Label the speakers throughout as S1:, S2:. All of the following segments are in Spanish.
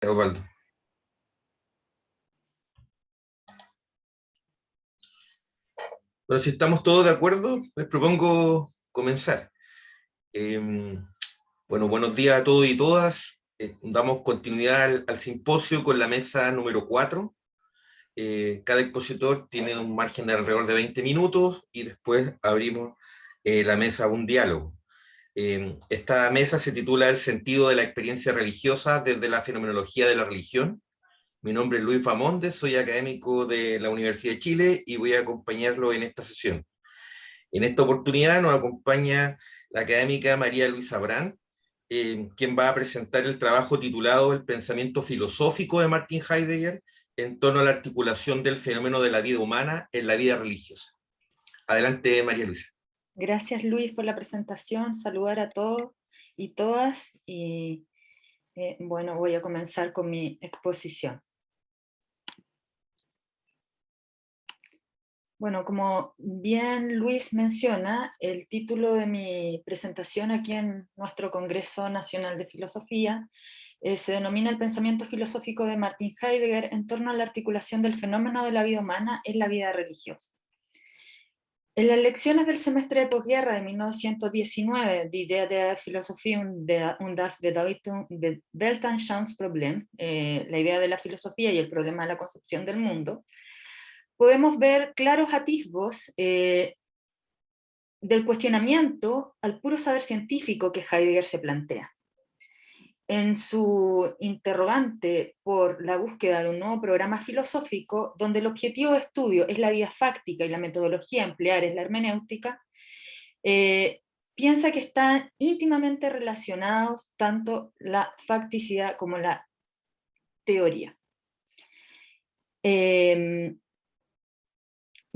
S1: Osvaldo. Bueno, si estamos todos de acuerdo, les propongo comenzar. Eh, bueno, buenos días a todos y todas. Damos continuidad al simposio con la mesa número 4. Cada expositor tiene un margen de alrededor de 20 minutos y después abrimos la mesa a un diálogo. Esta mesa se titula El sentido de la experiencia religiosa desde la fenomenología de la religión. Mi nombre es Luis Bamonde, soy académico de la Universidad de Chile y voy a acompañarlo en esta sesión. En esta oportunidad nos acompaña la académica María Luisa Brand, quien va a presentar el trabajo titulado El pensamiento filosófico de Martin Heidegger en torno a la articulación del fenómeno de la vida humana en la vida religiosa. Adelante, María Luisa.
S2: Gracias, Luis, por la presentación. Saludar a todos y todas. Y bueno, voy a comenzar con mi exposición. Bueno, como bien Luis menciona, el título de mi presentación aquí en nuestro Congreso Nacional de Filosofía se denomina El pensamiento filosófico de Martin Heidegger en torno a la articulación del fenómeno de la vida humana en la vida religiosa. En las lecciones del semestre de posguerra de 1919, Die Idee der Philosophie und das Weltanschauungsproblem, la idea de la filosofía y el problema de la concepción del mundo, podemos ver claros atisbos del cuestionamiento al puro saber científico que Heidegger se plantea. En su interrogante por la búsqueda de un nuevo programa filosófico, donde el objetivo de estudio es la vida fáctica y la metodología a emplear es la hermenéutica, piensa que están íntimamente relacionados tanto la facticidad como la teoría. Y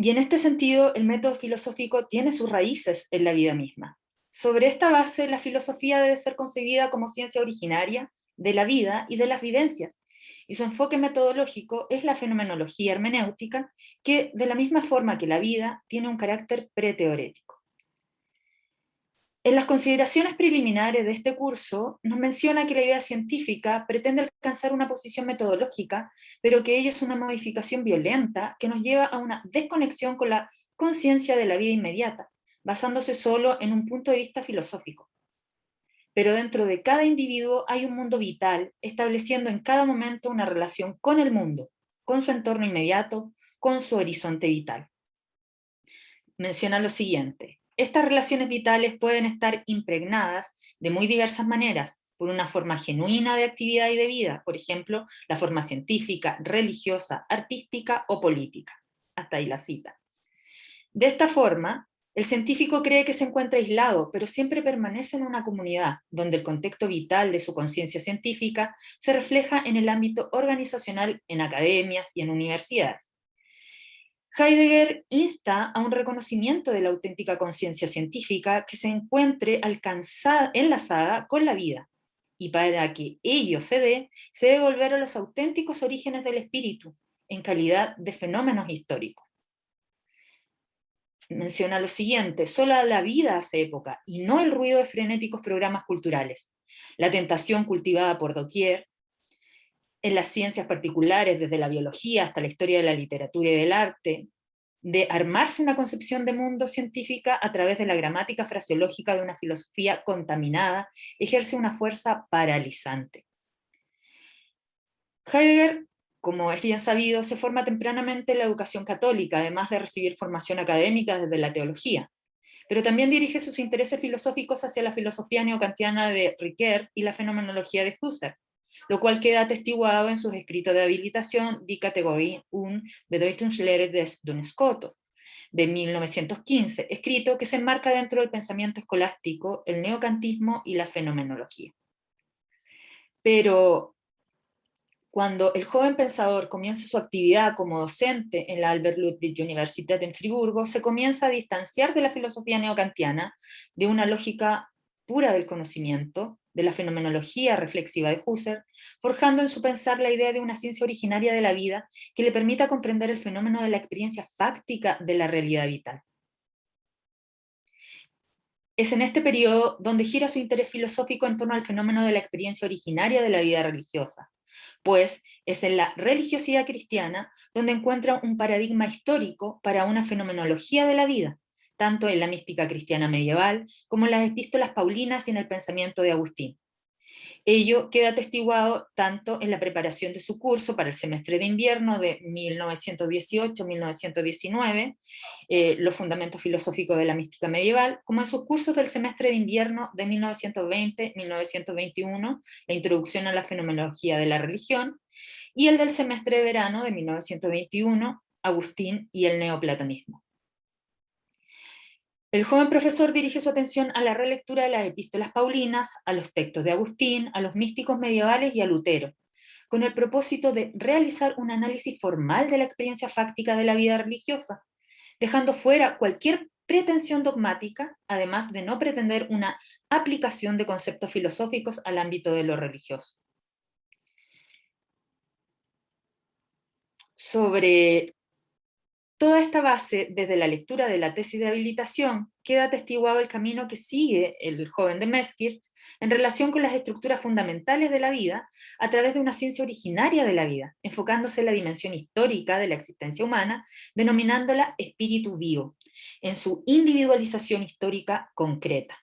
S2: en este sentido, el método filosófico tiene sus raíces en la vida misma. Sobre esta base, la filosofía debe ser concebida como ciencia originaria de la vida y de las vivencias, y su enfoque metodológico es la fenomenología hermenéutica, que, de la misma forma que la vida, tiene un carácter preteorético. En las consideraciones preliminares de este curso, nos menciona que la idea científica pretende alcanzar una posición metodológica, pero que ello es una modificación violenta que nos lleva a una desconexión con la conciencia de la vida inmediata, basándose solo en un punto de vista filosófico. Pero dentro de cada individuo hay un mundo vital, estableciendo en cada momento una relación con el mundo, con su entorno inmediato, con su horizonte vital. Menciona lo siguiente: estas relaciones vitales pueden estar impregnadas de muy diversas maneras, por una forma genuina de actividad y de vida, por ejemplo, la forma científica, religiosa, artística o política. Hasta ahí la cita. De esta forma, el científico cree que se encuentra aislado, pero siempre permanece en una comunidad, donde el contexto vital de su conciencia científica se refleja en el ámbito organizacional, en academias y en universidades. Heidegger insta a un reconocimiento de la auténtica conciencia científica que se encuentre enlazada con la vida, y para que ello se dé, se debe volver a los auténticos orígenes del espíritu, en calidad de fenómenos históricos. Menciona lo siguiente: solo la vida hace época, y no el ruido de frenéticos programas culturales. La tentación cultivada por doquier, en las ciencias particulares, desde la biología hasta la historia de la literatura y del arte, de armarse una concepción de mundo científica a través de la gramática fraseológica de una filosofía contaminada, ejerce una fuerza paralizante. Heidegger, como es bien sabido, se forma tempranamente en la educación católica, además de recibir formación académica desde la teología, pero también dirige sus intereses filosóficos hacia la filosofía neokantiana de Ricoeur y la fenomenología de Husserl, lo cual queda atestiguado en sus escritos de habilitación Die Kategorie und Bedeutungslehre des Dunscoto, de 1915, escrito que se enmarca dentro del pensamiento escolástico, el neocantismo y la fenomenología. Pero cuando el joven pensador comienza su actividad como docente en la Albert Ludwig Universität en Friburgo, se comienza a distanciar de la filosofía neokantiana, de una lógica pura del conocimiento, de la fenomenología reflexiva de Husserl, forjando en su pensar la idea de una ciencia originaria de la vida que le permita comprender el fenómeno de la experiencia fáctica de la realidad vital. Es en este periodo donde gira su interés filosófico en torno al fenómeno de la experiencia originaria de la vida religiosa, pues es en la religiosidad cristiana donde encuentra un paradigma histórico para una fenomenología de la vida, tanto en la mística cristiana medieval como en las epístolas paulinas y en el pensamiento de Agustín. Ello queda atestiguado tanto en la preparación de su curso para el semestre de invierno de 1918-1919, los fundamentos filosóficos de la mística medieval, como en sus cursos del semestre de invierno de 1920-1921, la introducción a la fenomenología de la religión, y el del semestre de verano de 1921, Agustín y el neoplatonismo. El joven profesor dirige su atención a la relectura de las epístolas paulinas, a los textos de Agustín, a los místicos medievales y a Lutero, con el propósito de realizar un análisis formal de la experiencia fáctica de la vida religiosa, dejando fuera cualquier pretensión dogmática, además de no pretender una aplicación de conceptos filosóficos al ámbito de lo religioso. Sobre toda esta base, desde la lectura de la tesis de habilitación, queda atestiguado el camino que sigue el joven de Meskirch en relación con las estructuras fundamentales de la vida a través de una ciencia originaria de la vida, enfocándose en la dimensión histórica de la existencia humana, denominándola espíritu vivo, en su individualización histórica concreta.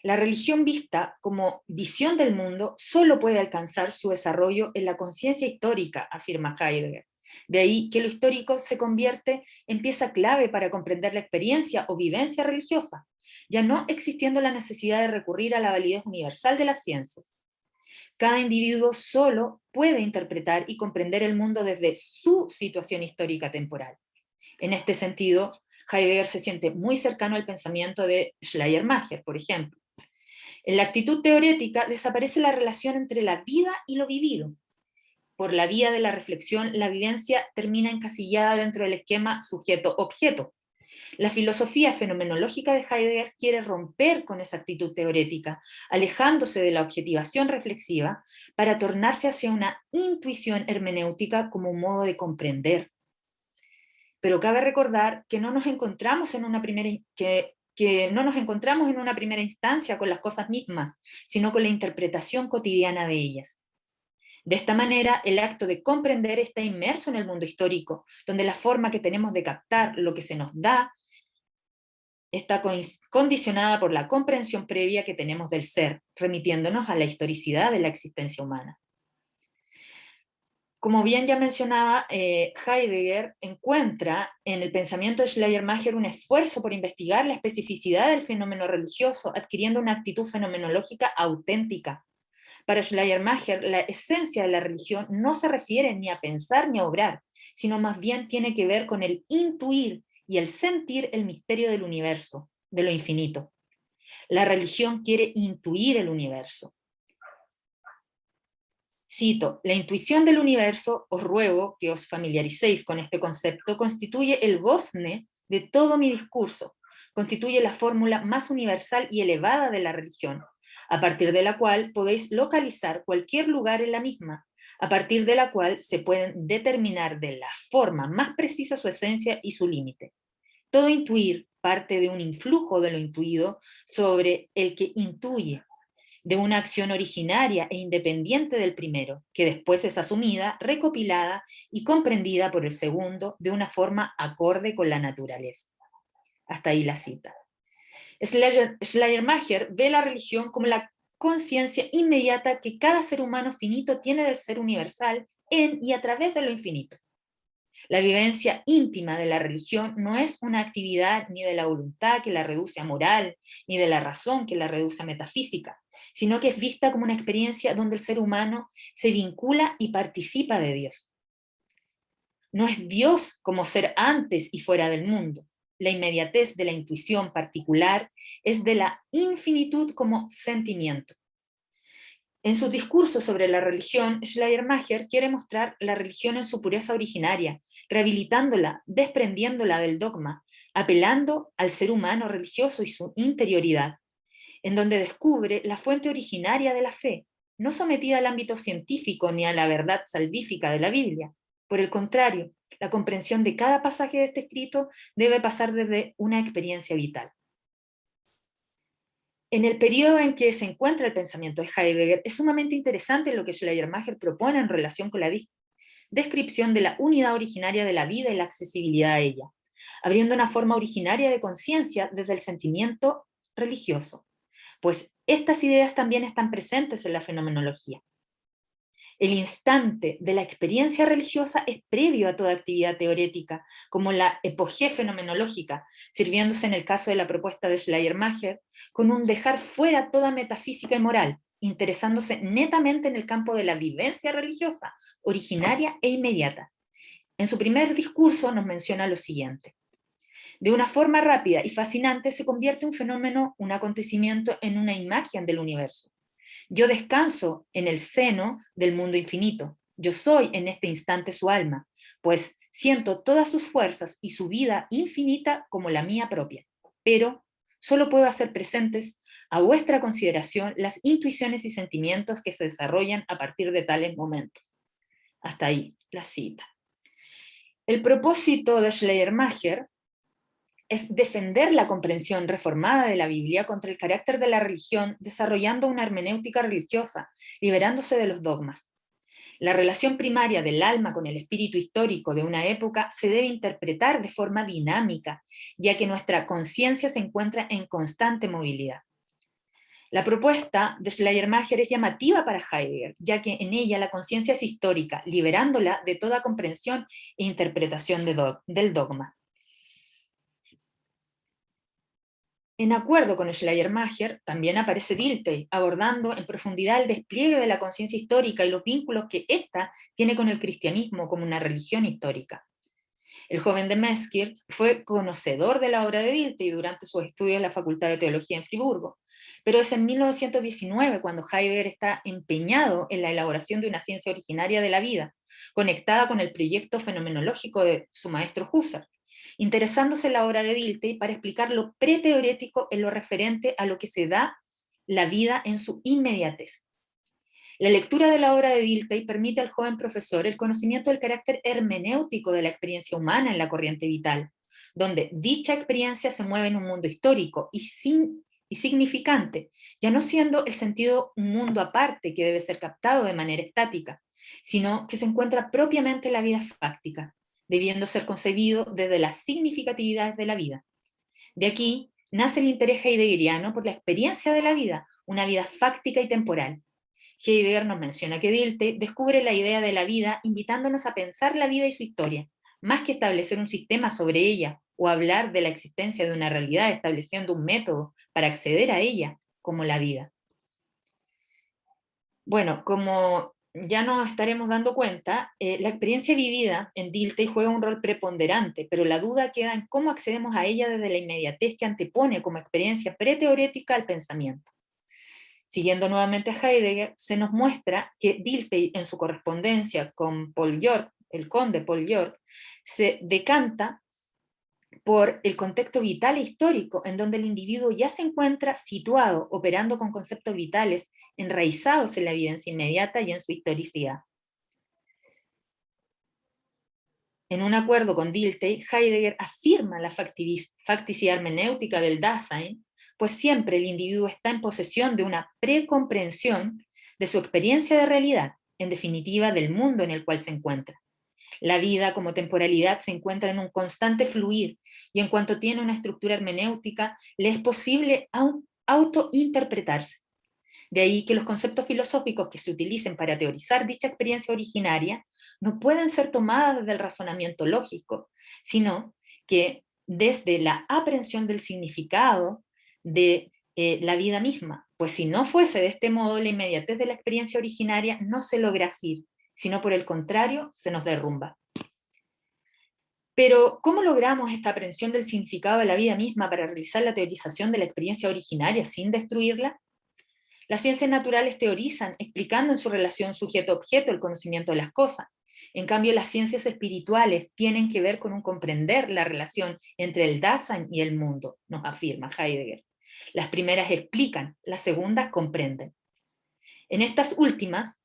S2: La religión vista como visión del mundo solo puede alcanzar su desarrollo en la conciencia histórica, afirma Heidegger. De ahí que lo histórico se convierte en pieza clave para comprender la experiencia o vivencia religiosa, ya no existiendo la necesidad de recurrir a la validez universal de las ciencias. Cada individuo solo puede interpretar y comprender el mundo desde su situación histórica temporal. En este sentido, Heidegger se siente muy cercano al pensamiento de Schleiermacher, por ejemplo. En la actitud teorética desaparece la relación entre la vida y lo vivido. Por la vía de la reflexión, la vivencia termina encasillada dentro del esquema sujeto-objeto. La filosofía fenomenológica de Heidegger quiere romper con esa actitud teorética, alejándose de la objetivación reflexiva para tornarse hacia una intuición hermenéutica como un modo de comprender. Pero cabe recordar que no nos encontramos en una primera instancia con las cosas mismas, sino con la interpretación cotidiana de ellas. De esta manera, el acto de comprender está inmerso en el mundo histórico, donde la forma que tenemos de captar lo que se nos da está condicionada por la comprensión previa que tenemos del ser, remitiéndonos a la historicidad de la existencia humana. Como bien ya mencionaba, Heidegger encuentra en el pensamiento de Schleiermacher un esfuerzo por investigar la especificidad del fenómeno religioso, adquiriendo una actitud fenomenológica auténtica. Para Schleiermacher, la esencia de la religión no se refiere ni a pensar ni a obrar, sino más bien tiene que ver con el intuir y el sentir el misterio del universo, de lo infinito. La religión quiere intuir el universo. Cito, la intuición del universo, os ruego que os familiaricéis con este concepto, constituye el gozne de todo mi discurso, constituye la fórmula más universal y elevada de la religión, a partir de la cual podéis localizar cualquier lugar en la misma, a partir de la cual se pueden determinar de la forma más precisa su esencia y su límite. Todo intuir parte de un influjo de lo intuido sobre el que intuye, de una acción originaria e independiente del primero, que después es asumida, recopilada y comprendida por el segundo de una forma acorde con la naturaleza. Hasta ahí la cita. Schleiermacher ve la religión como la conciencia inmediata que cada ser humano finito tiene del ser universal en y a través de lo infinito. La vivencia íntima de la religión no es una actividad ni de la voluntad que la reduce a moral, ni de la razón que la reduce a metafísica, sino que es vista como una experiencia donde el ser humano se vincula y participa de Dios. No es Dios como ser antes y fuera del mundo. La inmediatez de la intuición particular es de la infinitud como sentimiento. En su discurso sobre la religión, Schleiermacher quiere mostrar la religión en su pureza originaria, rehabilitándola, desprendiéndola del dogma, apelando al ser humano religioso y su interioridad, en donde descubre la fuente originaria de la fe, no sometida al ámbito científico ni a la verdad salvífica de la Biblia. Por el contrario, la comprensión de cada pasaje de este escrito debe pasar desde una experiencia vital. En el periodo en que se encuentra el pensamiento de Heidegger, es sumamente interesante lo que Schleiermacher propone en relación con la descripción de la unidad originaria de la vida y la accesibilidad a ella, abriendo una forma originaria de conciencia desde el sentimiento religioso, pues estas ideas también están presentes en la fenomenología. El instante de la experiencia religiosa es previo a toda actividad teorética, como la epogé fenomenológica, sirviéndose en el caso de la propuesta de Schleiermacher, con un dejar fuera toda metafísica y moral, interesándose netamente en el campo de la vivencia religiosa, originaria e inmediata. En su primer discurso nos menciona lo siguiente. De una forma rápida y fascinante se convierte un fenómeno, un acontecimiento, en una imagen del universo. Yo descanso en el seno del mundo infinito. Yo soy en este instante su alma, pues siento todas sus fuerzas y su vida infinita como la mía propia. Pero solo puedo hacer presentes a vuestra consideración las intuiciones y sentimientos que se desarrollan a partir de tales momentos. Hasta ahí la cita. El propósito de Schleiermacher es defender la comprensión reformada de la Biblia contra el carácter de la religión, desarrollando una hermenéutica religiosa, liberándose de los dogmas. La relación primaria del alma con el espíritu histórico de una época se debe interpretar de forma dinámica, ya que nuestra conciencia se encuentra en constante movilidad. La propuesta de Schleiermacher es llamativa para Heidegger, ya que en ella la conciencia es histórica, liberándola de toda comprensión e interpretación del dogma. En acuerdo con Schleiermacher, también aparece Dilthey, abordando en profundidad el despliegue de la conciencia histórica y los vínculos que ésta tiene con el cristianismo como una religión histórica. El joven de Meskirch fue conocedor de la obra de Dilthey durante sus estudios en la Facultad de Teología en Friburgo, pero es en 1919 cuando Heidegger está empeñado en la elaboración de una ciencia originaria de la vida, conectada con el proyecto fenomenológico de su maestro Husserl, interesándose en la obra de Dilthey para explicar lo preteorético en lo referente a lo que se da la vida en su inmediatez. La lectura de la obra de Dilthey permite al joven profesor el conocimiento del carácter hermenéutico de la experiencia humana en la corriente vital, donde dicha experiencia se mueve en un mundo histórico y significante, ya no siendo el sentido un mundo aparte que debe ser captado de manera estática, sino que se encuentra propiamente en la vida fáctica, debiendo ser concebido desde las significatividades de la vida. De aquí nace el interés heideggeriano por la experiencia de la vida, una vida fáctica y temporal. Heidegger nos menciona que Dilthey descubre la idea de la vida invitándonos a pensar la vida y su historia, más que establecer un sistema sobre ella o hablar de la existencia de una realidad estableciendo un método para acceder a ella, como la vida. Bueno, como ya nos estaremos dando cuenta, la experiencia vivida en Dilthey juega un rol preponderante, pero la duda queda en cómo accedemos a ella desde la inmediatez que antepone como experiencia preteorética al pensamiento. Siguiendo nuevamente a Heidegger, se nos muestra que Dilthey en su correspondencia con Paul York, el conde Paul York, se decanta por el contexto vital e histórico en donde el individuo ya se encuentra situado, operando con conceptos vitales enraizados en la evidencia inmediata y en su historicidad. En un acuerdo con Dilthey, Heidegger afirma la facticidad hermenéutica del Dasein, pues siempre el individuo está en posesión de una precomprensión de su experiencia de realidad, en definitiva del mundo en el cual se encuentra. La vida como temporalidad se encuentra en un constante fluir y en cuanto tiene una estructura hermenéutica, le es posible autointerpretarse. De ahí que los conceptos filosóficos que se utilicen para teorizar dicha experiencia originaria no pueden ser tomadas desde el razonamiento lógico, sino que desde la aprehensión del significado de la vida misma, pues si no fuese de este modo, la inmediatez de la experiencia originaria no se logra asir, sino por el contrario, se nos derrumba. Pero, ¿cómo logramos esta aprehensión del significado de la vida misma para realizar la teorización de la experiencia originaria sin destruirla? Las ciencias naturales teorizan, explicando en su relación sujeto-objeto el conocimiento de las cosas. En cambio, las ciencias espirituales tienen que ver con un comprender la relación entre el Dasein y el mundo, nos afirma Heidegger. Las primeras explican, las segundas comprenden. En estas últimas,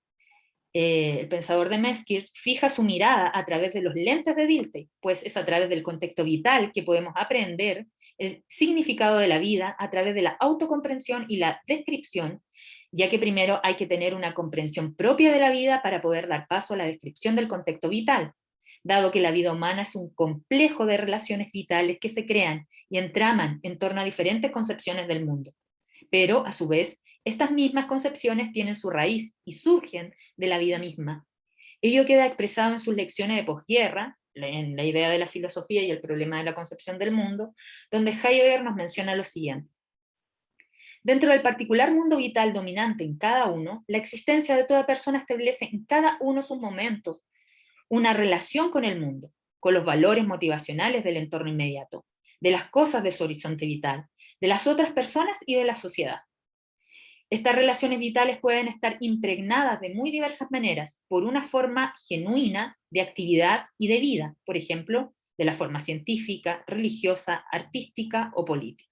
S2: El pensador de Mesquer fija su mirada a través de los lentes de Dilthey, pues es a través del contexto vital que podemos aprender el significado de la vida a través de la autocomprensión y la descripción, ya que primero hay que tener una comprensión propia de la vida para poder dar paso a la descripción del contexto vital, dado que la vida humana es un complejo de relaciones vitales que se crean y entraman en torno a diferentes concepciones del mundo. Pero, a su vez, estas mismas concepciones tienen su raíz y surgen de la vida misma. Ello queda expresado en sus lecciones de posguerra, en la idea de la filosofía y el problema de la concepción del mundo, donde Heidegger nos menciona lo siguiente. Dentro del particular mundo vital dominante en cada uno, la existencia de toda persona establece en cada uno sus momentos una relación con el mundo, con los valores motivacionales del entorno inmediato, de las cosas de su horizonte vital, de las otras personas y de la sociedad. Estas relaciones vitales pueden estar impregnadas de muy diversas maneras por una forma genuina de actividad y de vida, por ejemplo, de la forma científica, religiosa, artística o política.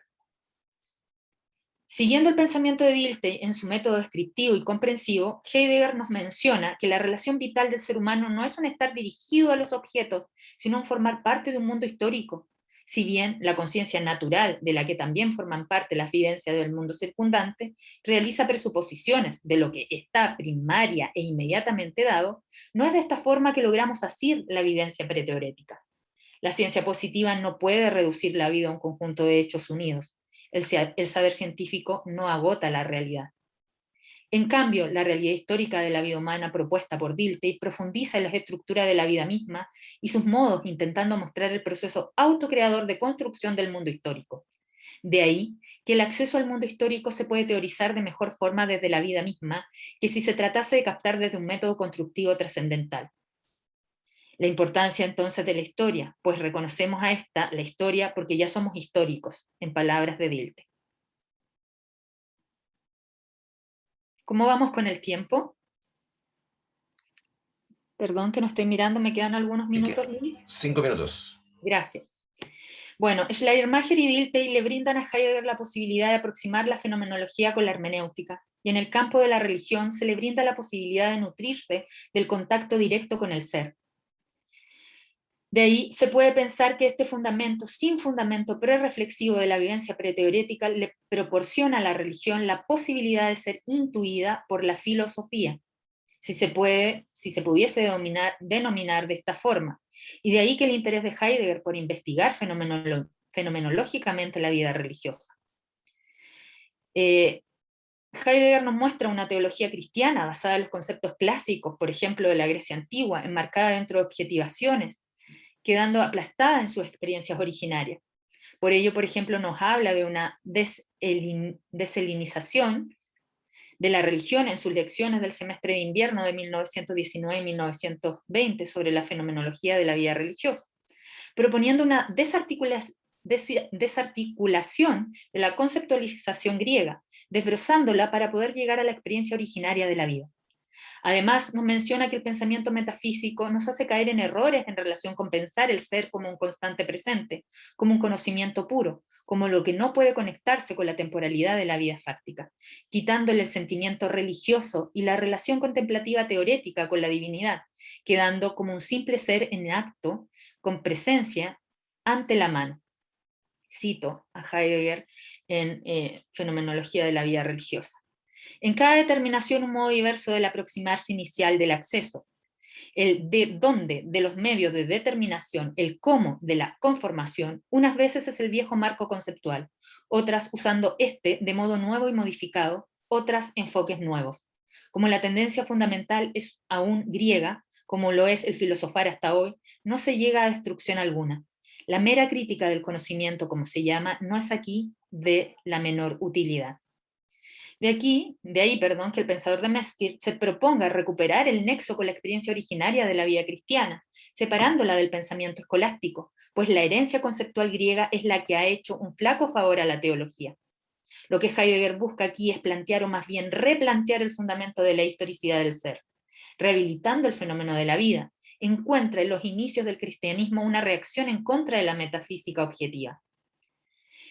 S2: Siguiendo el pensamiento de Dilthey en su método descriptivo y comprensivo, Heidegger nos menciona que la relación vital del ser humano no es un estar dirigido a los objetos, sino un formar parte de un mundo histórico. Si bien la conciencia natural, de la que también forman parte las vivencias del mundo circundante, realiza presuposiciones de lo que está primaria e inmediatamente dado, no es de esta forma que logramos asir la vivencia preteorética. La ciencia positiva no puede reducir la vida a un conjunto de hechos unidos. El saber científico no agota la realidad. En cambio, la realidad histórica de la vida humana propuesta por Dilthey profundiza en las estructuras de la vida misma y sus modos, intentando mostrar el proceso autocreador de construcción del mundo histórico. De ahí que el acceso al mundo histórico se puede teorizar de mejor forma desde la vida misma que si se tratase de captar desde un método constructivo trascendental. La importancia entonces de la historia, pues reconocemos a esta, la historia, porque ya somos históricos, en palabras de Dilthey. ¿Cómo vamos con el tiempo? Perdón que no estoy mirando, me quedan algunos minutos, Luis.
S1: 5 minutos.
S2: Gracias. Bueno, Schleiermacher y Dilthey le brindan a Heidegger la posibilidad de aproximar la fenomenología con la hermenéutica, y en el campo de la religión se le brinda la posibilidad de nutrirse del contacto directo con el ser. De ahí se puede pensar que este fundamento, sin fundamento prereflexivo de la vivencia preteorética, le proporciona a la religión la posibilidad de ser intuida por la filosofía, si se pudiese denominar de esta forma. Y de ahí que el interés de Heidegger por investigar fenomenológicamente la vida religiosa. Heidegger nos muestra una teología cristiana basada en los conceptos clásicos, por ejemplo, de la Grecia antigua, enmarcada dentro de objetivaciones, quedando aplastada en sus experiencias originarias. Por ello, por ejemplo, nos habla de una deshelinización de la religión en sus lecciones del semestre de invierno de 1919 y 1920 sobre la fenomenología de la vida religiosa, proponiendo una desarticulación de la conceptualización griega, desbrozándola para poder llegar a la experiencia originaria de la vida. Además, nos menciona que el pensamiento metafísico nos hace caer en errores en relación con pensar el ser como un constante presente, como un conocimiento puro, como lo que no puede conectarse con la temporalidad de la vida fáctica, quitándole el sentimiento religioso y la relación contemplativa teorética con la divinidad, quedando como un simple ser en acto, con presencia, ante la mano. Cito a Heidegger en Fenomenología de la vida religiosa. En cada determinación un modo diverso del aproximarse inicial del acceso. El de dónde de los medios de determinación, el cómo de la conformación, unas veces es el viejo marco conceptual, otras usando este de modo nuevo y modificado, otras enfoques nuevos. Como la tendencia fundamental es aún griega, como lo es el filosofar hasta hoy, no se llega a destrucción alguna. La mera crítica del conocimiento, como se llama, no es aquí de la menor utilidad. De ahí, que el pensador de Mesquer se proponga recuperar el nexo con la experiencia originaria de la vida cristiana, separándola del pensamiento escolástico, pues la herencia conceptual griega es la que ha hecho un flaco favor a la teología. Lo que Heidegger busca aquí es plantear o más bien replantear el fundamento de la historicidad del ser. Rehabilitando el fenómeno de la vida, encuentra en los inicios del cristianismo una reacción en contra de la metafísica objetiva.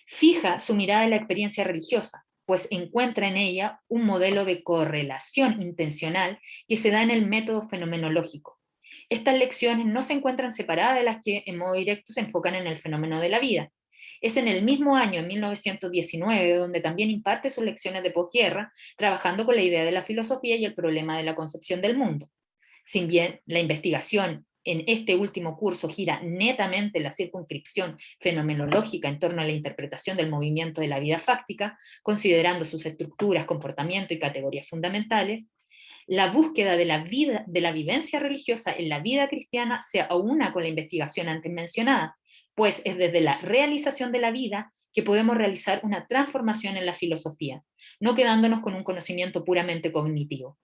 S2: Fija su mirada en la experiencia religiosa, pues encuentra en ella un modelo de correlación intencional que se da en el método fenomenológico. Estas lecciones no se encuentran separadas de las que en modo directo se enfocan en el fenómeno de la vida. Es en el mismo año, en 1919, donde también imparte sus lecciones de posguerra, trabajando con la idea de la filosofía y el problema de la concepción del mundo. Si bien la investigación en este último curso gira netamente la circunscripción fenomenológica en torno a la interpretación del movimiento de la vida fáctica, considerando sus estructuras, comportamiento y categorías fundamentales, la búsqueda de la vivencia religiosa en la vida cristiana se aúna con la investigación antes mencionada, pues es desde la realización de la vida que podemos realizar una transformación en la filosofía, no quedándonos con un conocimiento puramente cognitivo.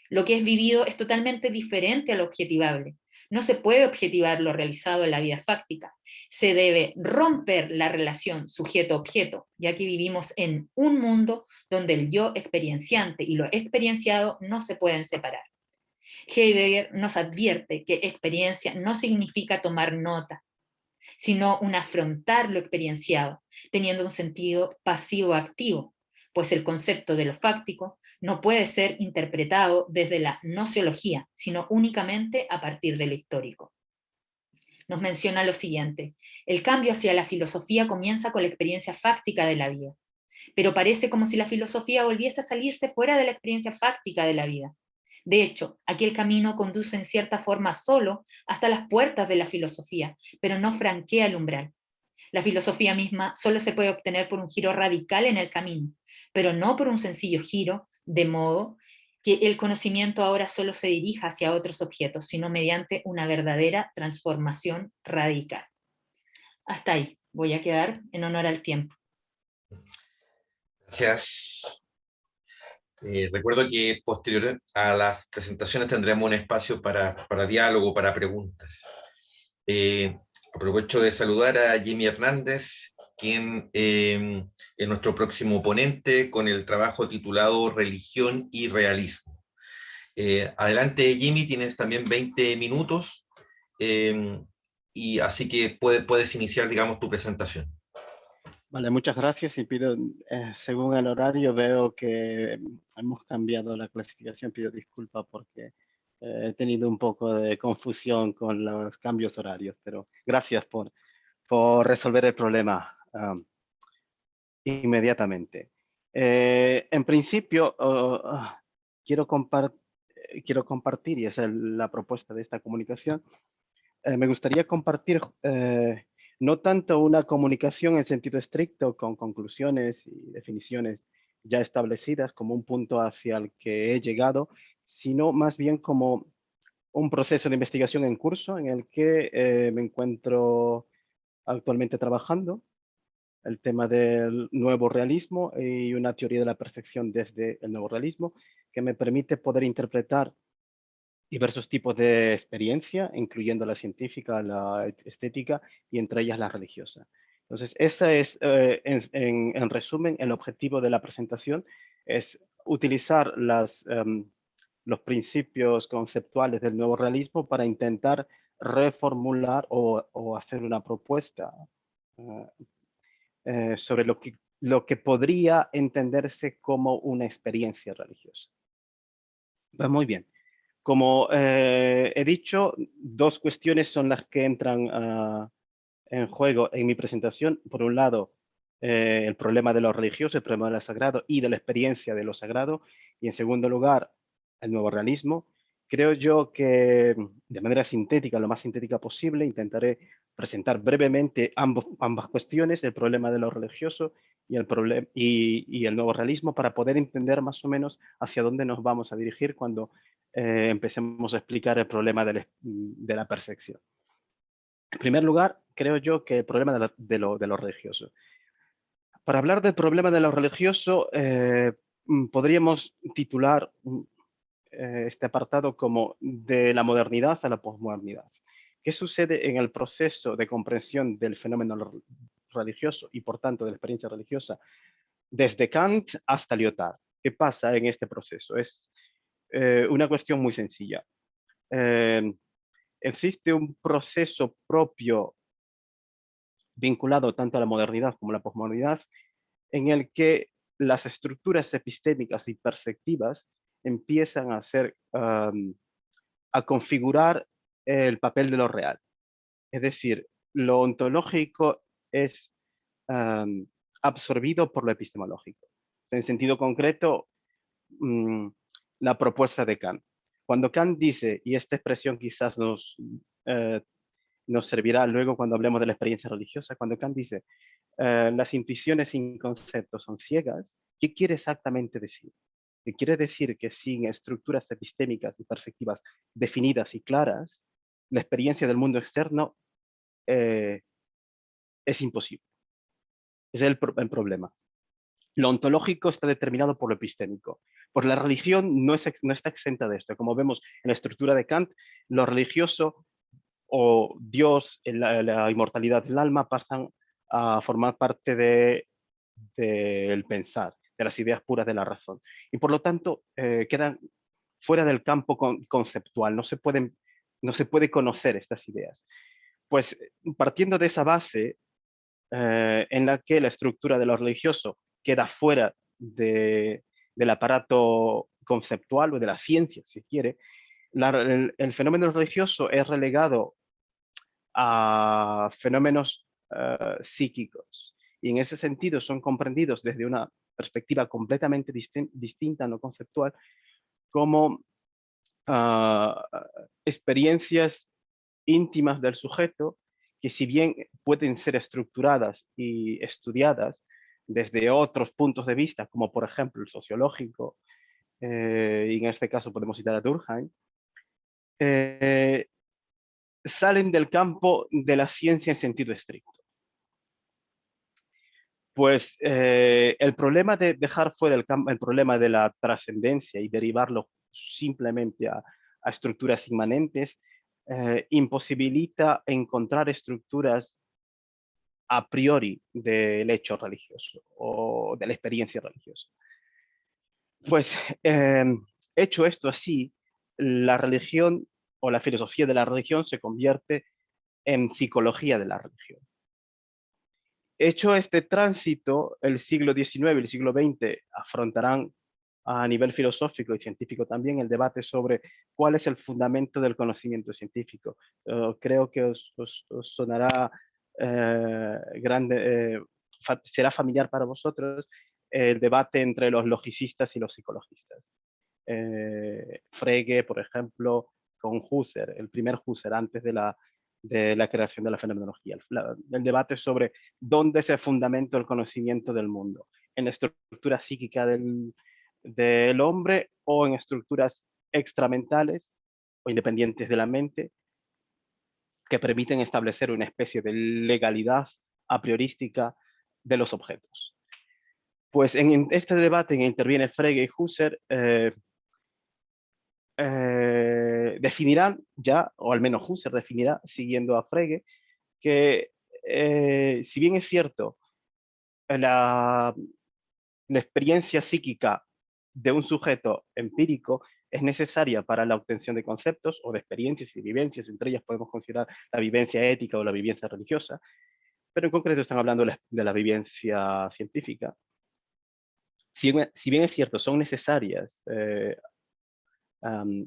S2: Lo que es vivido es totalmente diferente a lo objetivable. No se puede objetivar lo realizado en la vida fáctica. Se debe romper la relación sujeto-objeto, ya que vivimos en un mundo donde el yo experienciante y lo experienciado no se pueden separar. Heidegger nos advierte que experiencia no significa tomar nota, sino un afrontar lo experienciado, teniendo un sentido pasivo-activo, pues el concepto de lo fáctico no puede ser interpretado desde la nociología, sino únicamente a partir de lo histórico. Nos menciona lo siguiente: el cambio hacia la filosofía comienza con la experiencia fáctica de la vida, pero parece como si la filosofía volviese a salirse fuera de la experiencia fáctica de la vida. De hecho, aquel camino conduce en cierta forma solo hasta las puertas de la filosofía, pero no franquea el umbral. La filosofía misma solo se puede obtener por un giro radical en el camino, pero no por un sencillo giro, de modo que el conocimiento ahora solo se dirija hacia otros objetos, sino mediante una verdadera transformación radical. Hasta ahí, voy a quedar en honor al tiempo.
S1: Gracias. Recuerdo que posterior a las presentaciones tendremos un espacio para diálogo, para preguntas. Aprovecho de saludar a Jimmy Hernández, quien es nuestro próximo ponente con el trabajo titulado Religión y Realismo. Adelante, Jimmy, tienes también 20 minutos, y así que puedes iniciar, digamos, tu presentación.
S3: Vale, muchas gracias y pido, según el horario, veo que hemos cambiado la clasificación. Pido disculpas porque he tenido un poco de confusión con los cambios horarios, pero gracias por resolver el problema inmediatamente. En principio, quiero compartir, y esa es la propuesta de esta comunicación, me gustaría compartir no tanto una comunicación en sentido estricto con conclusiones y definiciones ya establecidas como un punto hacia el que he llegado, sino más bien como un proceso de investigación en curso en el que me encuentro actualmente trabajando, el tema del nuevo realismo y una teoría de la percepción desde el nuevo realismo que me permite poder interpretar diversos tipos de experiencia, incluyendo la científica, la estética y entre ellas la religiosa. Entonces, ese es, en resumen, el objetivo de la presentación, es utilizar los principios conceptuales del nuevo realismo para intentar reformular o hacer una propuesta sobre lo que podría entenderse como una experiencia religiosa. Pues muy bien. Como he dicho, dos cuestiones son las que entran en juego en mi presentación. Por un lado, el problema de lo religioso, el problema de lo sagrado y de la experiencia de lo sagrado. Y en segundo lugar, el nuevo realismo. Creo yo que de manera sintética, lo más sintética posible, intentaré presentar brevemente ambas cuestiones, el problema de lo religioso y el nuevo realismo, para poder entender más o menos hacia dónde nos vamos a dirigir cuando empecemos a explicar el problema de la percepción. En primer lugar, creo yo que el problema de lo religioso. Para hablar del problema de lo religioso, podríamos titular este apartado como de la modernidad a la posmodernidad. ¿Qué sucede en el proceso de comprensión del fenómeno religioso y, por tanto, de la experiencia religiosa desde Kant hasta Lyotard? ¿Qué pasa en este proceso? Es una cuestión muy sencilla. Existe un proceso propio vinculado tanto a la modernidad como a la posmodernidad en el que las estructuras epistémicas y perceptivas empiezan a configurar el papel de lo real. Es decir, lo ontológico es absorbido por lo epistemológico. En sentido concreto, la propuesta de Kant. Cuando Kant dice, y esta expresión quizás nos servirá luego cuando hablemos de la experiencia religiosa, cuando Kant dice, las intuiciones sin conceptos son ciegas, ¿qué quiere exactamente decir? ¿Qué quiere decir? Que sin estructuras epistémicas y perceptivas definidas y claras, la experiencia del mundo externo es imposible. Ese es el problema. Lo ontológico está determinado por lo epistémico. Por la religión no está exenta de esto. Como vemos en la estructura de Kant, lo religioso o Dios, la inmortalidad del alma, pasan a formar parte del pensar, de las ideas puras de la razón. Y por lo tanto, quedan fuera del campo conceptual. No se puede conocer estas ideas. Pues partiendo de esa base, en la que la estructura de lo religioso queda fuera del aparato conceptual o de la ciencia, si quiere, el fenómeno religioso es relegado a fenómenos psíquicos. Y en ese sentido son comprendidos desde una perspectiva completamente distinta, no conceptual, como experiencias íntimas del sujeto que, si bien pueden ser estructuradas y estudiadas desde otros puntos de vista, como por ejemplo el sociológico, y en este caso podemos citar a Durkheim, salen del campo de la ciencia en sentido estricto. Pues el problema de dejar fuera el problema de la trascendencia y derivarlo simplemente a estructuras inmanentes imposibilita encontrar estructuras a priori del hecho religioso o de la experiencia religiosa. Pues hecho esto así, la religión o la filosofía de la religión se convierte en psicología de la religión. Hecho este tránsito, el siglo XIX y el siglo XX afrontarán a nivel filosófico y científico también el debate sobre cuál es el fundamento del conocimiento científico. Creo que os sonará será familiar para vosotros el debate entre los logicistas y los psicologistas. Frege, por ejemplo, con Husserl, el primer Husserl antes de la creación de la fenomenología. El debate sobre dónde es el fundamento del conocimiento del mundo, en la estructura psíquica del hombre o en estructuras extramentales o independientes de la mente que permiten establecer una especie de legalidad a priorística de los objetos. Pues en este debate en que interviene Frege y Husserl, definirán ya, o al menos Husserl definirá, siguiendo a Frege, que si bien es cierto, la experiencia psíquica de un sujeto empírico es necesaria para la obtención de conceptos o de experiencias y vivencias, entre ellas podemos considerar la vivencia ética o la vivencia religiosa, pero en concreto están hablando de la vivencia científica. Si bien es cierto, son necesarias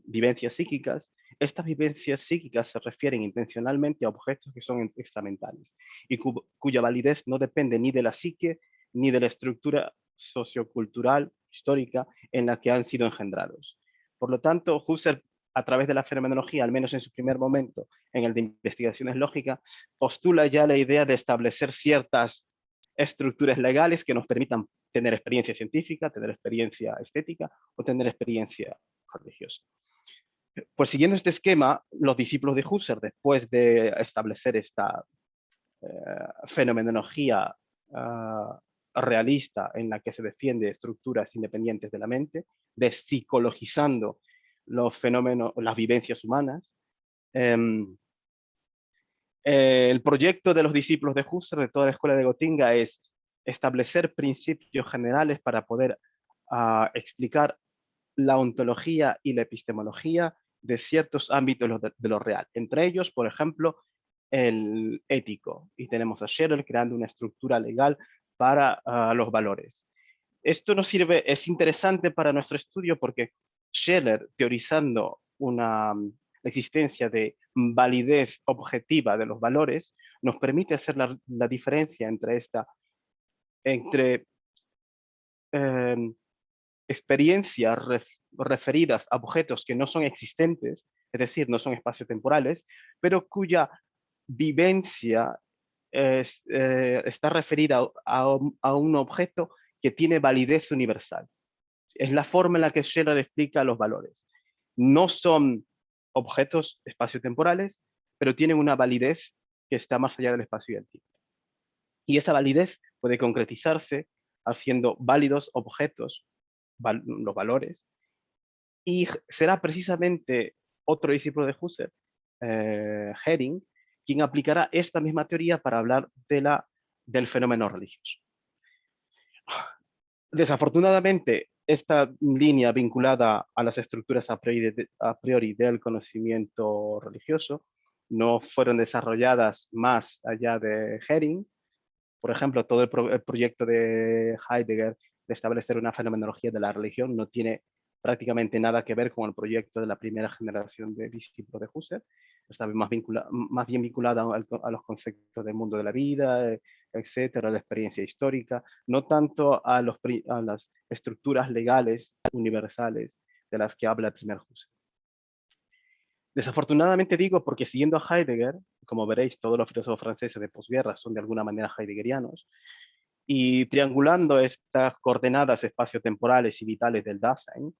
S3: vivencias psíquicas, estas vivencias psíquicas se refieren intencionalmente a objetos que son extramentales y cuya validez no depende ni de la psique ni de la estructura sociocultural histórica en la que han sido engendrados. Por lo tanto, Husserl, a través de la fenomenología, al menos en su primer momento, en el de investigaciones lógicas, postula ya la idea de establecer ciertas estructuras legales que nos permitan tener experiencia científica, tener experiencia estética o tener experiencia religiosa. Pues siguiendo este esquema, los discípulos de Husserl, después de establecer esta fenomenología realista en la que se defiende estructuras independientes de la mente, despsicologizando los fenómenos, las vivencias humanas, el proyecto de los discípulos de Husserl, de toda la escuela de Gotinga, es establecer principios generales para poder explicar la ontología y la epistemología de ciertos ámbitos de lo real. Entre ellos, por ejemplo, el ético. Y tenemos a Scherer creando una estructura legal para los valores. Esto nos sirve, es interesante para nuestro estudio porque Scheler, teorizando la existencia de validez objetiva de los valores, nos permite hacer la diferencia entre experiencias referidas a objetos que no son existentes, es decir, no son espaciotemporales, pero cuya vivencia está referida a un objeto que tiene validez universal. Es la forma en la que Scheler explica los valores. No son objetos espaciotemporales, pero tienen una validez que está más allá del espacio y el tiempo. Y esa validez puede concretizarse haciendo válidos objetos, los valores, y será precisamente otro discípulo de Husserl, Hering, quien aplicará esta misma teoría para hablar del fenómeno religioso. Desafortunadamente, esta línea vinculada a las estructuras a priori del conocimiento religioso no fueron desarrolladas más allá de Hering. Por ejemplo, todo el proyecto de Heidegger de establecer una fenomenología de la religión no tiene prácticamente nada que ver con el proyecto de la primera generación de discípulos de Husserl. Está más bien vinculada a los conceptos del mundo de la vida, etcétera, la experiencia histórica, no tanto a las estructuras legales universales de las que habla el primer Husserl. Desafortunadamente digo porque siguiendo a Heidegger, como veréis, todos los filósofos franceses de posguerra son de alguna manera heideggerianos, y triangulando estas coordenadas espaciotemporales y vitales del Dasein,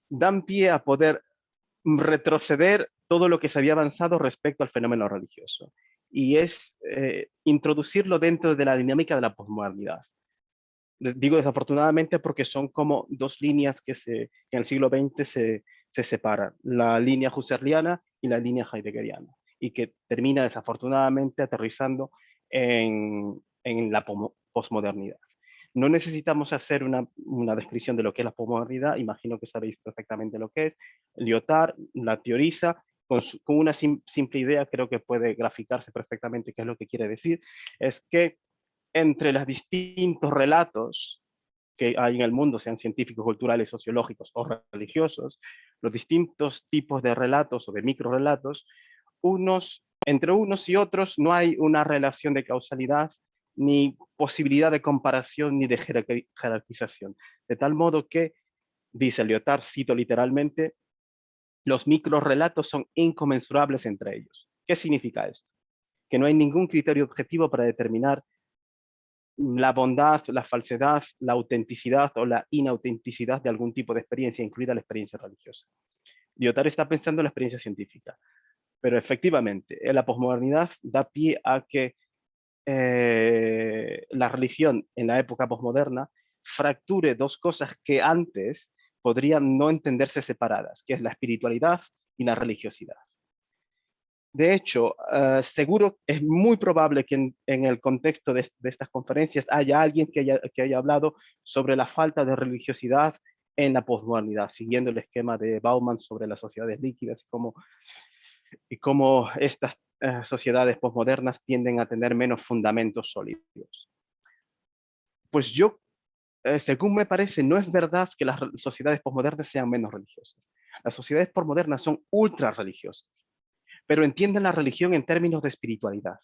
S3: dan pie a poder retroceder todo lo que se había avanzado respecto al fenómeno religioso, y es introducirlo dentro de la dinámica de la posmodernidad. Digo desafortunadamente porque son como dos líneas que en el siglo XX se separan, la línea husserliana y la línea heideggeriana, y que termina desafortunadamente aterrizando en la posmodernidad. No necesitamos hacer una descripción de lo que es la posmodernidad, imagino que sabéis perfectamente lo que es. Lyotard la teoriza con una simple idea, creo que puede graficarse perfectamente qué es lo que quiere decir, es que entre los distintos relatos que hay en el mundo, sean científicos, culturales, sociológicos o religiosos, los distintos tipos de relatos o de microrelatos, entre unos y otros no hay una relación de causalidad, ni posibilidad de comparación, ni de jerarquización. De tal modo que, dice Lyotard, cito literalmente, los microrelatos son inconmensurables entre ellos. ¿Qué significa esto? Que no hay ningún criterio objetivo para determinar la bondad, la falsedad, la autenticidad o la inautenticidad de algún tipo de experiencia, incluida la experiencia religiosa. Lyotard está pensando en la experiencia científica, pero efectivamente, en la posmodernidad da pie a que la religión en la época posmoderna fracture dos cosas que antes podrían no entenderse separadas, que es la espiritualidad y la religiosidad. De hecho, seguro es muy probable que en el contexto de estas conferencias haya alguien que haya hablado sobre la falta de religiosidad en la posmodernidad, siguiendo el esquema de Bauman sobre las sociedades líquidas y cómo estas sociedades posmodernas tienden a tener menos fundamentos sólidos. Pues yo, según me parece, no es verdad que las sociedades posmodernas sean menos religiosas. Las sociedades posmodernas son ultra religiosas, pero entienden la religión en términos de espiritualidad.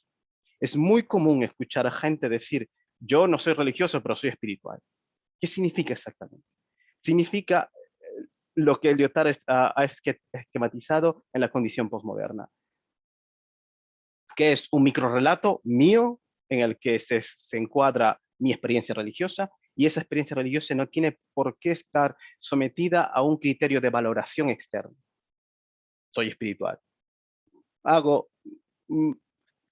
S3: Es muy común escuchar a gente decir, yo no soy religioso, pero soy espiritual. ¿Qué significa exactamente? Significa lo que Lyotard ha esquematizado en la condición posmoderna, que es un microrelato mío en el que se encuadra mi experiencia religiosa, y esa experiencia religiosa no tiene por qué estar sometida a un criterio de valoración externo. Soy espiritual.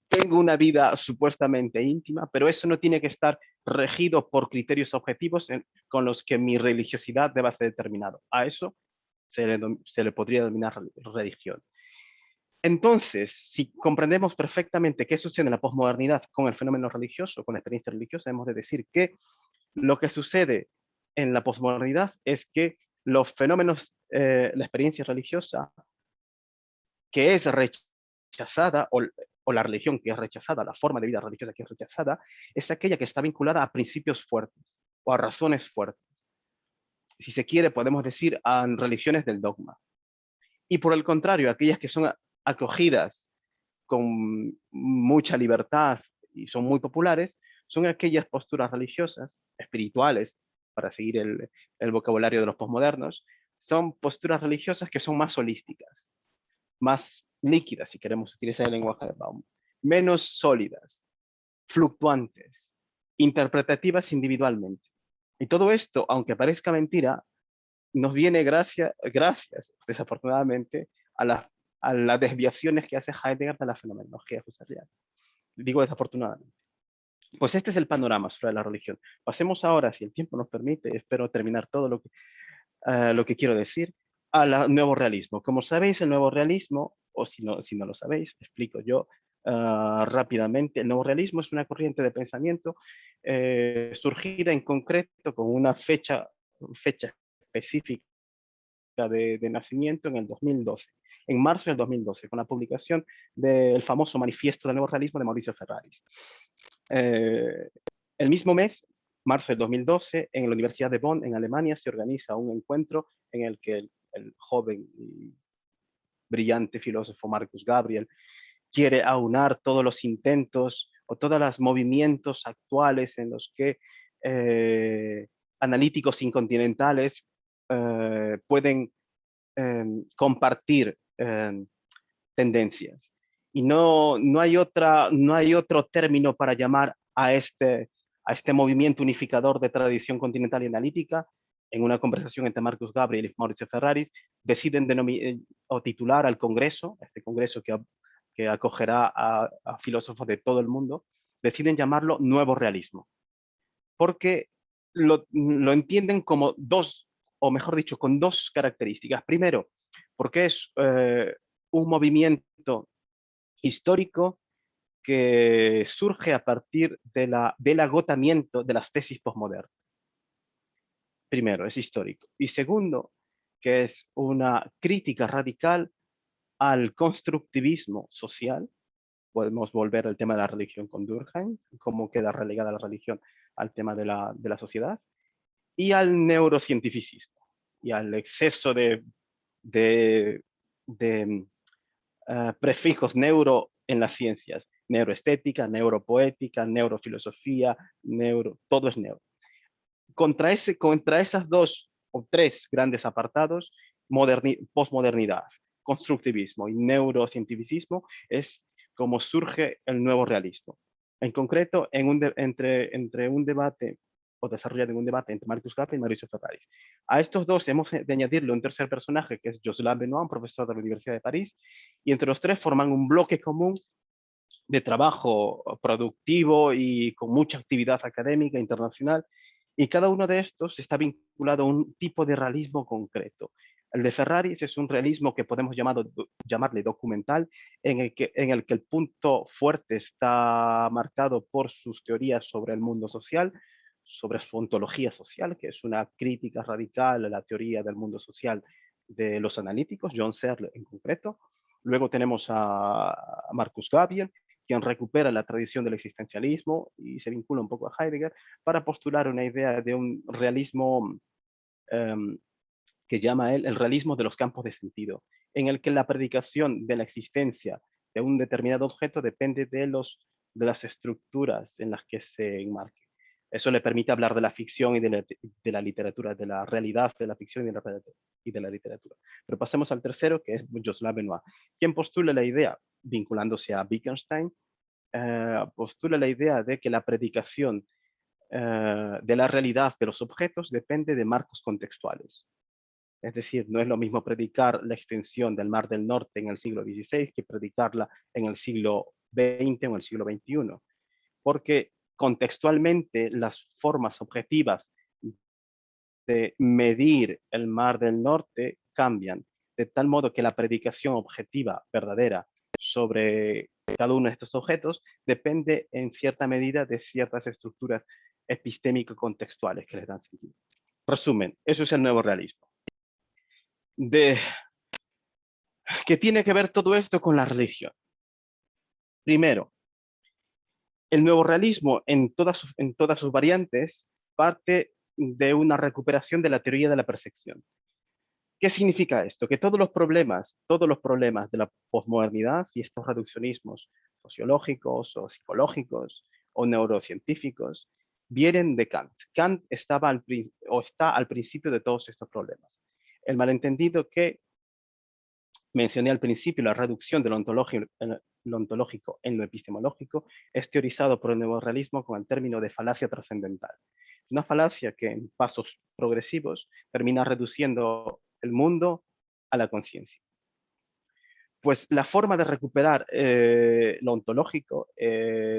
S3: Tengo una vida supuestamente íntima, pero eso no tiene que estar regido por criterios objetivos con los que mi religiosidad deba ser determinado. A eso se le podría denominar religión. Entonces, si comprendemos perfectamente qué sucede en la posmodernidad con el fenómeno religioso, con la experiencia religiosa, hemos de decir que lo que sucede en la posmodernidad es que los fenómenos, la experiencia religiosa, que es rechazada, o la religión que es rechazada, la forma de vida religiosa que es rechazada, es aquella que está vinculada a principios fuertes. o a razones fuertes. Si se quiere, podemos decir a religiones del dogma. Y por el contrario, aquellas que son acogidas con mucha libertad y son muy populares, son aquellas posturas religiosas, espirituales, para seguir el vocabulario de los posmodernos, son posturas religiosas que son más holísticas, más líquidas, si queremos utilizar el lenguaje de Baum, menos sólidas, fluctuantes, interpretativas individualmente. Y todo esto, aunque parezca mentira, nos viene gracias, desafortunadamente, a las desviaciones que hace Heidegger de la fenomenología husserliana. Digo desafortunadamente. Pues este es el panorama sobre la religión. Pasemos ahora, si el tiempo nos permite, espero terminar todo lo que quiero decir, al nuevo realismo. Como sabéis, el nuevo realismo, o si no lo sabéis, explico yo rápidamente. El nuevo realismo es una corriente de pensamiento surgida en concreto con una fecha específica de nacimiento en el 2012, en marzo del 2012, con la publicación del famoso Manifiesto del Nuevo Realismo de Maurizio Ferraris. El mismo mes, marzo del 2012, en la Universidad de Bonn, en Alemania, se organiza un encuentro en el que el joven y brillante filósofo Marcus Gabriel quiere aunar todos los intentos o todos los movimientos actuales en los que analíticos incontinentales pueden compartir tendencias. Y no hay otro término para llamar a este movimiento unificador de tradición continental y analítica. En una conversación entre Marcus Gabriel y Maurizio Ferraris, deciden o titular al Congreso, este Congreso que acogerá a filósofos de todo el mundo, deciden llamarlo Nuevo Realismo, porque lo entienden como dos, o mejor dicho, con dos características. Primero, porque es un movimiento histórico que surge a partir del agotamiento de las tesis posmodernas. Primero, es histórico. Y segundo, que es una crítica radical al constructivismo social. Podemos volver al tema de la religión con Durkheim, cómo queda relegada la religión al tema de la sociedad, y al neurocientificismo, y al exceso de prefijos neuro en las ciencias, neuroestética, neuropoética, neurofilosofía, todo es neuro. Contra esas dos o tres grandes apartados, posmodernidad, constructivismo y neurocientificismo, es como surge el nuevo realismo. En concreto, entre un debate o desarrollado en un debate entre Marcus Gabriel y Maurizio Ferraris. A estos dos hemos de añadirle un tercer personaje, que es Jocelyn Benoit, un profesor de la Universidad de París, y entre los tres forman un bloque común de trabajo productivo y con mucha actividad académica internacional, y cada uno de estos está vinculado a un tipo de realismo concreto. El de Ferraris es un realismo que podemos llamarle documental, en el que el punto fuerte está marcado por sus teorías sobre el mundo social, sobre su ontología social, que es una crítica radical a la teoría del mundo social de los analíticos, John Searle en concreto. Luego tenemos a Marcus Gabriel, quien recupera la tradición del existencialismo y se vincula un poco a Heidegger para postular una idea de un realismo que llama él el realismo de los campos de sentido, en el que la predicación de la existencia de un determinado objeto depende de las estructuras en las que se enmarque. Eso le permite hablar de la ficción y de la literatura, de la realidad de la ficción y de la literatura. Pero pasemos al tercero, que es Jocelyn Benoit, quien postula la idea, vinculándose a Wittgenstein, postula la idea de que la predicación de la realidad de los objetos depende de marcos contextuales. Es decir, no es lo mismo predicar la extensión del Mar del Norte en el siglo XVI que predicarla en el siglo XX o en el siglo XXI, porque contextualmente las formas objetivas de medir el Mar del Norte cambian, de tal modo que la predicación objetiva verdadera sobre cada uno de estos objetos depende en cierta medida de ciertas estructuras epistémico-contextuales que les dan sentido. Resumen, eso es el nuevo realismo. ¿Qué tiene que ver todo esto con la religión? Primero, el nuevo realismo en todas sus variantes parte de una recuperación de la teoría de la percepción. ¿Qué significa esto? Que todos los problemas de la posmodernidad y estos reduccionismos sociológicos o psicológicos o neurocientíficos vienen de Kant. Kant está al principio de todos estos problemas. El malentendido que mencioné al principio, la reducción de lo ontológico en lo epistemológico, es teorizado por el neorrealismo con el término de falacia trascendental. Una falacia que en pasos progresivos termina reduciendo el mundo a la conciencia. Pues la forma de recuperar lo ontológico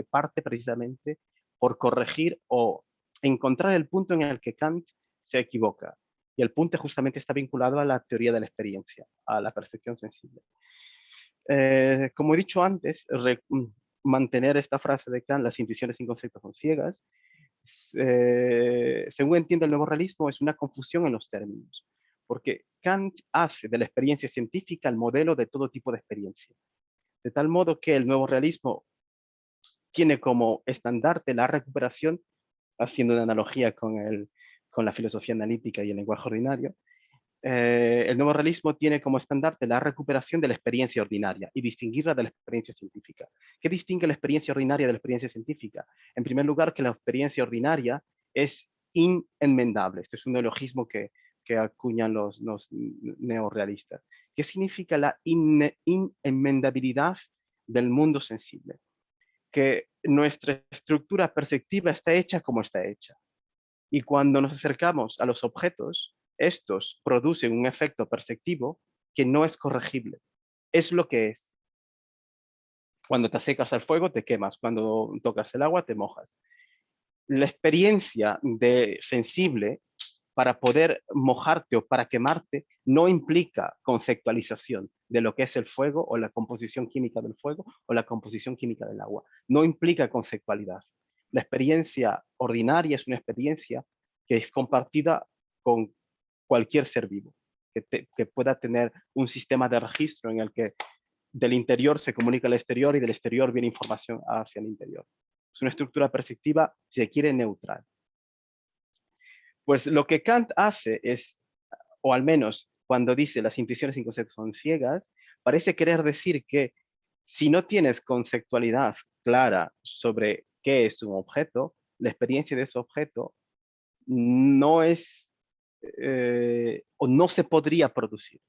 S3: parte precisamente por corregir o encontrar el punto en el que Kant se equivoca. Y el punto justamente está vinculado a la teoría de la experiencia, a la percepción sensible. Como he dicho antes, mantener esta frase de Kant, las intuiciones sin conceptos son ciegas, según entiende el nuevo realismo, es una confusión en los términos, porque Kant hace de la experiencia científica el modelo de todo tipo de experiencia, de tal modo que el nuevo realismo tiene como estandarte la recuperación, haciendo una analogía con la filosofía analítica y el lenguaje ordinario. El nuevo realismo tiene como estandarte la recuperación de la experiencia ordinaria y distinguirla de la experiencia científica. ¿Qué distingue la experiencia ordinaria de la experiencia científica? En primer lugar, que la experiencia ordinaria es inenmendable. Este es un neologismo que acuñan los neorrealistas. ¿Qué significa la inenmendabilidad del mundo sensible? Que nuestra estructura perceptiva está hecha como está hecha. Y cuando nos acercamos a los objetos, estos producen un efecto perceptivo que no es corregible. Es lo que es. Cuando te acercas al fuego, te quemas. Cuando tocas el agua, te mojas. La experiencia de sensible, para poder mojarte o para quemarte, no implica conceptualización de lo que es el fuego o la composición química del fuego o la composición química del agua. No implica conceptualidad. La experiencia ordinaria es una experiencia que es compartida con cualquier ser vivo, que pueda tener un sistema de registro en el que del interior se comunica al exterior y del exterior viene información hacia el interior. Es una estructura perceptiva, si se quiere, neutral. Pues lo que Kant hace es, o al menos cuando dice las intuiciones sin conceptos son ciegas, parece querer decir que si no tienes conceptualidad clara sobre qué es un objeto, la experiencia de ese objeto no es o no se podría producir.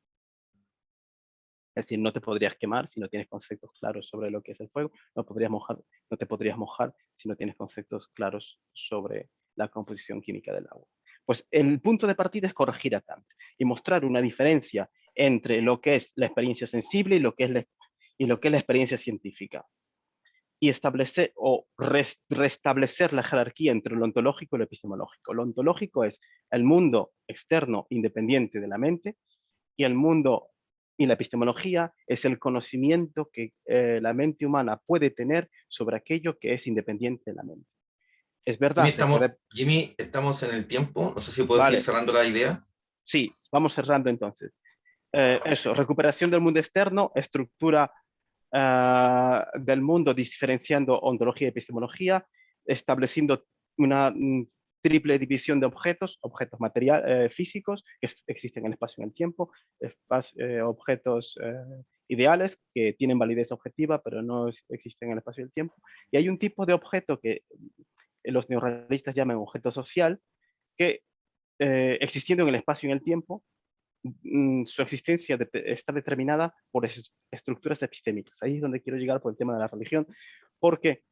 S3: Es decir, no te podrías quemar si no tienes conceptos claros sobre lo que es el fuego, no te podrías mojar si no tienes conceptos claros sobre la composición química del agua. Pues el punto de partida es corregir a Kant y mostrar una diferencia entre lo que es la experiencia sensible y lo que es la experiencia científica. Y establecer o restablecer la jerarquía entre lo ontológico y lo epistemológico. Lo ontológico es el mundo externo independiente de la mente, y el mundo y la epistemología es el conocimiento que la mente humana puede tener sobre aquello que es independiente de la mente. Es verdad,
S1: Jimmy, estamos en el tiempo, no sé si puedo seguir
S3: Vale,
S1: cerrando la idea.
S3: sí, vamos cerrando entonces. Eso, recuperación del mundo externo, estructura del mundo diferenciando ontología y epistemología, estableciendo una triple división de objetos físicos que existen en el espacio y en el tiempo, objetos ideales que tienen validez objetiva pero no existen en el espacio y el tiempo. Y hay un tipo de objeto que los neorrealistas llaman objeto social, que existiendo en el espacio y en el tiempo, su existencia está determinada por estructuras epistémicas. Ahí es donde quiero llegar por el tema de la religión, porque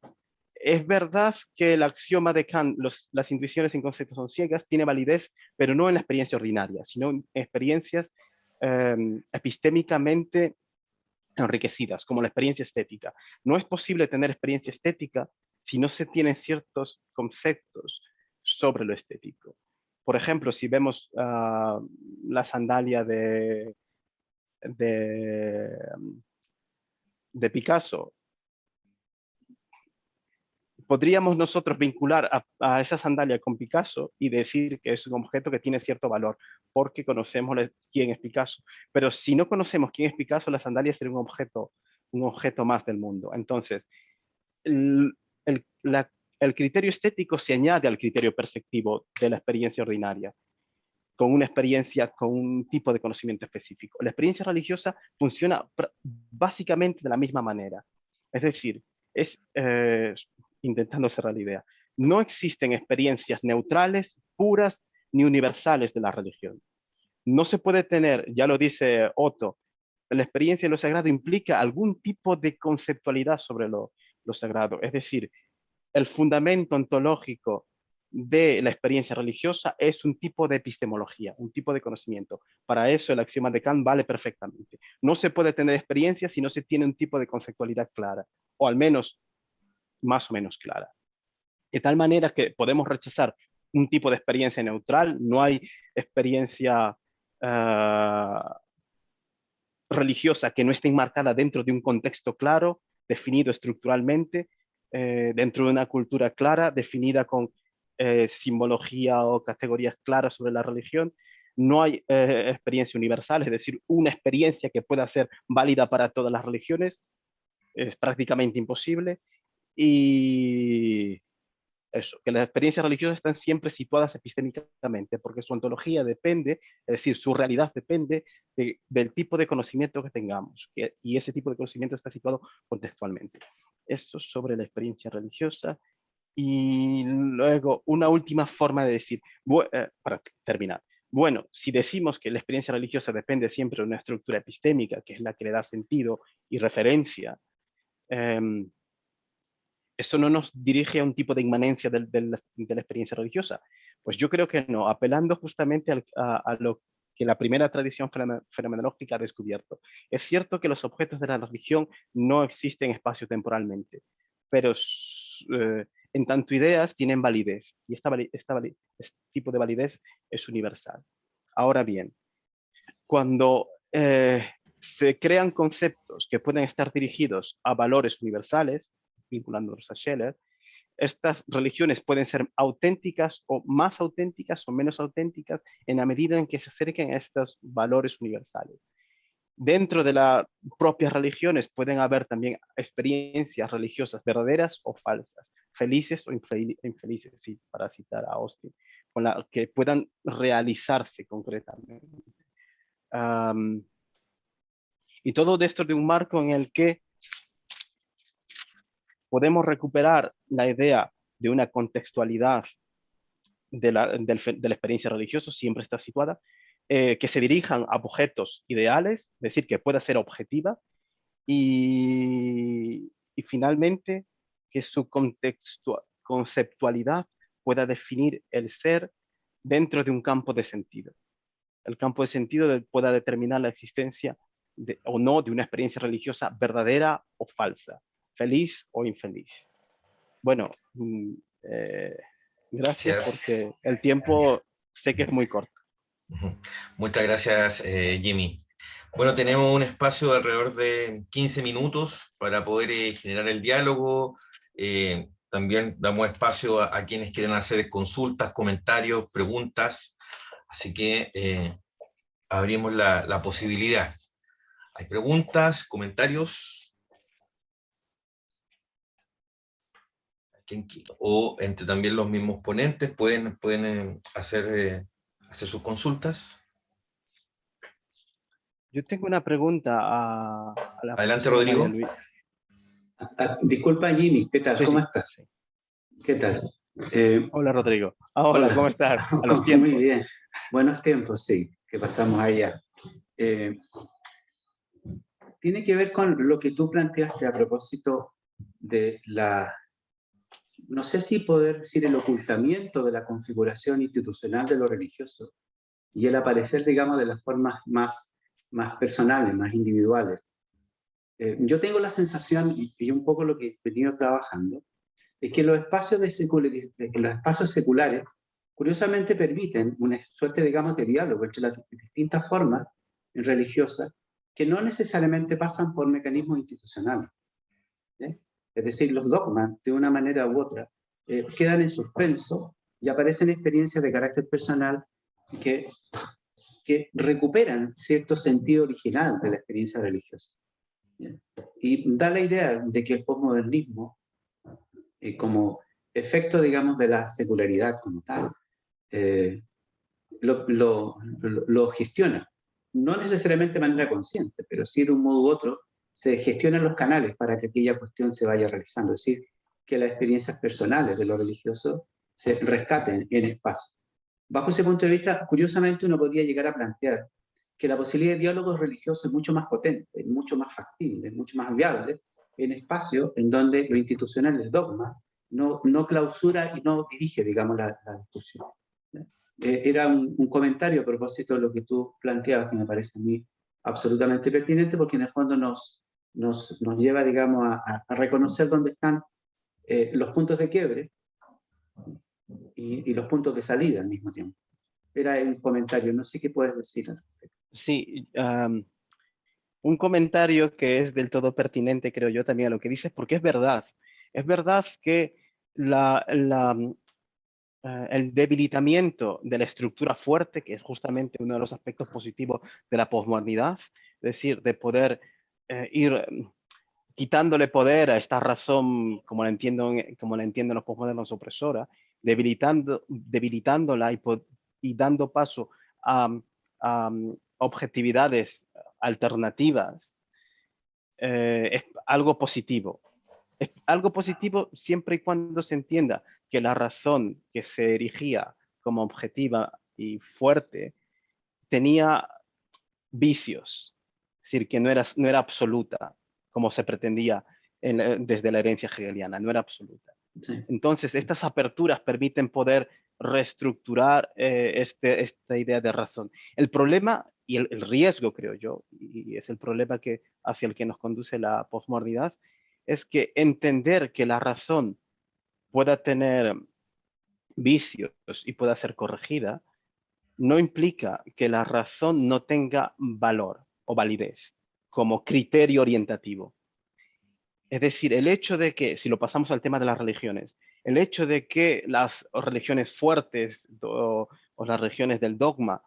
S3: es verdad que el axioma de Kant, las intuiciones en conceptos son ciegas, tiene validez, pero no en la experiencia ordinaria, sino en experiencias epistémicamente enriquecidas, como la experiencia estética. No es posible tener experiencia estética si no se tienen ciertos conceptos sobre lo estético. Por ejemplo, si vemos la sandalia de Picasso, podríamos nosotros vincular a esa sandalia con Picasso y decir que es un objeto que tiene cierto valor, porque conocemos quién es Picasso. Pero si no conocemos quién es Picasso, la sandalia sería un objeto más del mundo. Entonces, el criterio estético se añade al criterio perceptivo de la experiencia ordinaria, con una experiencia, con un tipo de conocimiento específico. La experiencia religiosa funciona básicamente de la misma manera. Es decir, intentando cerrar la idea, no existen experiencias neutrales, puras, ni universales de la religión. No se puede tener, ya lo dice Otto, la experiencia de lo sagrado implica algún tipo de conceptualidad sobre lo sagrado. Es decir, el fundamento ontológico de la experiencia religiosa es un tipo de epistemología, un tipo de conocimiento. Para eso el axioma de Kant vale perfectamente. No se puede tener experiencia si no se tiene un tipo de conceptualidad clara, o al menos más o menos clara. De tal manera que podemos rechazar un tipo de experiencia neutral, no hay experiencia religiosa que no esté enmarcada dentro de un contexto claro, definido estructuralmente, dentro de una cultura clara, definida con simbología o categorías claras sobre la religión. No hay experiencia universal, es decir, una experiencia que pueda ser válida para todas las religiones, es prácticamente imposible. Y eso, que las experiencias religiosas están siempre situadas epistémicamente, porque su ontología depende, es decir, su realidad depende del tipo de conocimiento que tengamos, y ese tipo de conocimiento está situado contextualmente. Esto sobre la experiencia religiosa. Y luego, una última forma de decir, para terminar. Bueno, si decimos que la experiencia religiosa depende siempre de una estructura epistémica, que es la que le da sentido y referencia, ¿esto no nos dirige a un tipo de inmanencia de la experiencia religiosa? Pues yo creo que no, apelando justamente a lo que la primera tradición fenomenológica ha descubierto. Es cierto que los objetos de la religión no existen espacio-temporalmente, pero en tanto ideas tienen validez, y este tipo de validez es universal. Ahora bien, cuando se crean conceptos que pueden estar dirigidos a valores universales, vinculándolos a Scheller, estas religiones pueden ser auténticas o más auténticas o menos auténticas en la medida en que se acerquen a estos valores universales. Dentro de las propias religiones pueden haber también experiencias religiosas verdaderas o falsas, felices o infelices, sí, para citar a Austin, con la que puedan realizarse concretamente. Y todo esto de un marco en el que podemos recuperar la idea de una contextualidad de la experiencia religiosa, siempre está situada, que se dirijan a objetos ideales, es decir, que pueda ser objetiva, y finalmente que su conceptualidad pueda definir el ser dentro de un campo de sentido. El campo de sentido pueda determinar la existencia o no de una experiencia religiosa verdadera o falsa, feliz o infeliz. Bueno, gracias porque el tiempo sé que es muy corto.
S1: Muchas gracias, Jimmy. Bueno, tenemos un espacio de alrededor de 15 minutos para poder generar el diálogo. También damos espacio a quienes quieren hacer consultas, comentarios, preguntas. Así que abrimos la posibilidad. ¿Hay preguntas, comentarios? O entre también los mismos ponentes pueden hacer sus consultas.
S3: Yo tengo una pregunta a la
S1: Adelante,
S3: profesora
S1: Rodrigo.
S3: María Luisa.
S4: Disculpa, Jimmy, ¿qué tal?
S3: Sí,
S4: ¿Cómo
S3: sí,
S4: estás?
S3: sí.
S4: ¿Qué tal?
S3: Hola, Rodrigo. Hola, ¿cómo estás? A los tiempos.
S4: Muy bien. Buenos tiempos, sí, que pasamos allá. Tiene que ver con lo que tú planteaste a propósito de no sé si poder decir el ocultamiento de la configuración institucional de lo religioso y el aparecer, digamos, de las formas más personales, más individuales. Yo tengo la sensación, y un poco lo que he venido trabajando, es que los espacios seculares, curiosamente, permiten una suerte, digamos, de diálogo entre las distintas formas religiosas que no necesariamente pasan por mecanismos institucionales. Es decir, los dogmas, de una manera u otra, quedan en suspenso y aparecen experiencias de carácter personal que recuperan cierto sentido original de la experiencia religiosa. Y da la idea de que el posmodernismo, como efecto, digamos, de la secularidad como tal, lo gestiona. No necesariamente de manera consciente, pero sí de un modo u otro se gestionan los canales para que aquella cuestión se vaya realizando. Es decir, que las experiencias personales de lo religioso se rescaten en espacio. Bajo ese punto de vista, curiosamente uno podría llegar a plantear que la posibilidad de diálogo religioso es mucho más potente, mucho más factible, mucho más viable en espacios en donde lo institucional, el dogma, no clausura y no dirige, digamos, la discusión. Era un comentario a propósito de lo que tú planteabas, que me parece a mí absolutamente pertinente, porque en el fondo nos lleva, digamos, a reconocer dónde están los puntos de quiebre y los puntos de salida al mismo tiempo. Era un comentario, no sé qué puedes decir.
S3: Sí, un comentario que es del todo pertinente, creo yo, también a lo que dices, porque es verdad. Es verdad que el debilitamiento de la estructura fuerte, que es justamente uno de los aspectos positivos de la posmodernidad, es decir, de poder ir quitándole poder a esta razón, como la entienden los posmodernos, opresora, debilitándola y dando paso a objetividades alternativas, es algo positivo. Es algo positivo siempre y cuando se entienda que la razón que se erigía como objetiva y fuerte tenía vicios, es decir, que no era absoluta, como se pretendía desde la herencia hegeliana, no era absoluta.
S4: Sí.
S3: Entonces, estas aperturas permiten poder reestructurar esta idea de razón. El problema y el riesgo, creo yo, y es el problema hacia el que nos conduce la posmodernidad, es que entender que la razón pueda tener vicios y pueda ser corregida, no implica que la razón no tenga valor o validez como criterio orientativo. Es decir, el hecho de que, si lo pasamos al tema de las religiones, el hecho de que las religiones fuertes o las religiones del dogma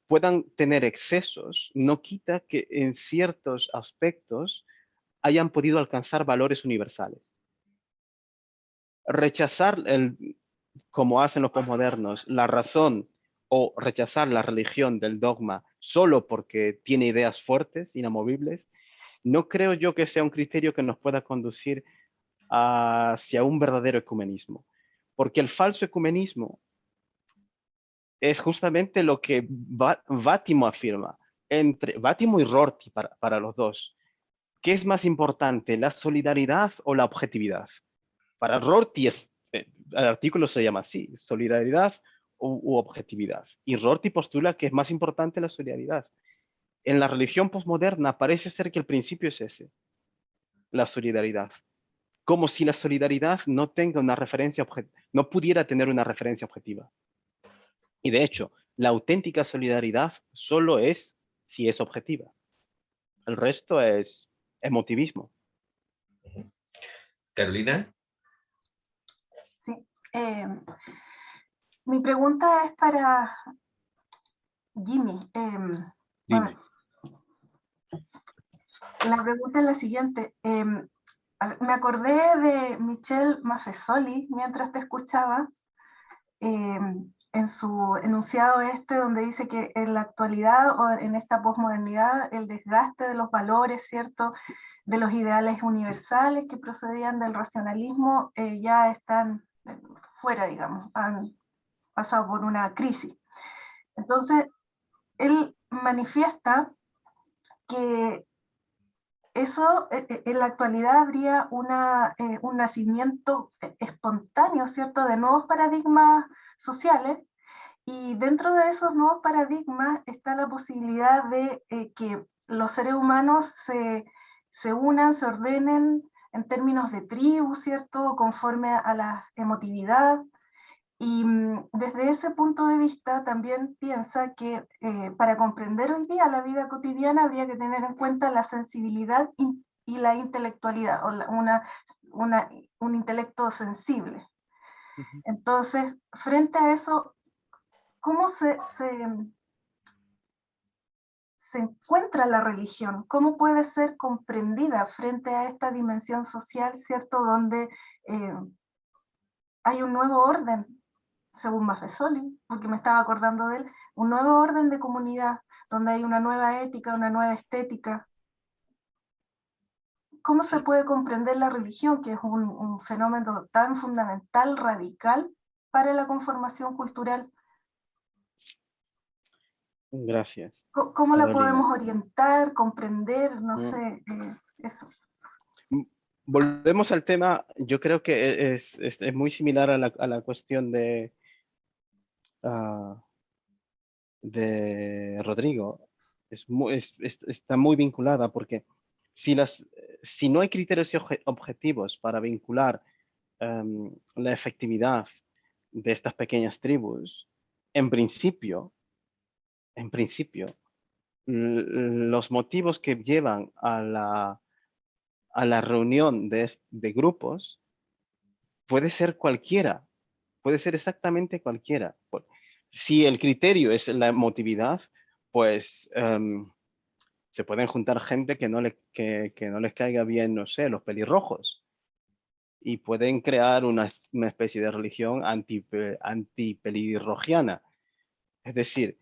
S3: puedan tener excesos, no quita que en ciertos aspectos hayan podido alcanzar valores universales. Rechazar, como hacen los posmodernos, la razón o rechazar la religión del dogma solo porque tiene ideas fuertes, inamovibles, no creo yo que sea un criterio que nos pueda conducir hacia un verdadero ecumenismo. Porque el falso ecumenismo es justamente lo que Vátimo afirma, entre Vátimo y Rorty para los dos. ¿Qué es más importante, la solidaridad o la objetividad? Para Rorty, el artículo se llama así, solidaridad u objetividad. Y Rorty postula que es más importante la solidaridad. En la religión posmoderna parece ser que el principio es ese, la solidaridad. Como si la solidaridad no tenga una referencia no pudiera tener una referencia objetiva. Y de hecho, la auténtica solidaridad solo es si es objetiva. El resto es emotivismo.
S1: Carolina.
S5: Sí. Mi pregunta es para Jimmy.
S3: Dime.
S5: La pregunta es la siguiente. Me acordé de Michel Maffesoli mientras te escuchaba, en su enunciado donde dice que en la actualidad o en esta posmodernidad el desgaste de los valores, ¿cierto?, de los ideales universales que procedían del racionalismo ya están fuera, digamos, han pasado por una crisis. Entonces, él manifiesta que eso en la actualidad habría un nacimiento espontáneo, ¿cierto?, de nuevos paradigmas sociales, y dentro de esos nuevos paradigmas está la posibilidad de que los seres humanos se unan, se ordenen en términos de tribu, ¿cierto?, conforme a la emotividad. Y desde ese punto de vista también piensa que para comprender hoy día la vida cotidiana habría que tener en cuenta la sensibilidad y la intelectualidad, o un intelecto sensible. Entonces, frente a eso, ¿cómo se encuentra la religión? ¿Cómo puede ser comprendida frente a esta dimensión social, ¿cierto?, donde hay un nuevo orden, según Maffesoli, porque me estaba acordando de él, un nuevo orden de comunidad, donde hay una nueva ética, una nueva estética. ¿Cómo se puede comprender la religión, que es un fenómeno tan fundamental, radical, para la conformación cultural?
S3: Gracias,
S5: ¿Cómo la
S3: Carolina.
S5: podemos orientar, comprender? No sé, eso.
S3: Volvemos al tema, yo creo que es muy similar a la cuestión de Rodrigo. Está muy vinculada porque si no hay criterios objetivos para vincular la efectividad de estas pequeñas tribus, en principio, los motivos que llevan a la reunión de grupos puede ser cualquiera, puede ser exactamente cualquiera. Si el criterio es la emotividad, pues se pueden juntar gente que no les caiga bien, no sé, los pelirrojos. Y pueden crear una especie de religión antipelirrojiana. Es decir,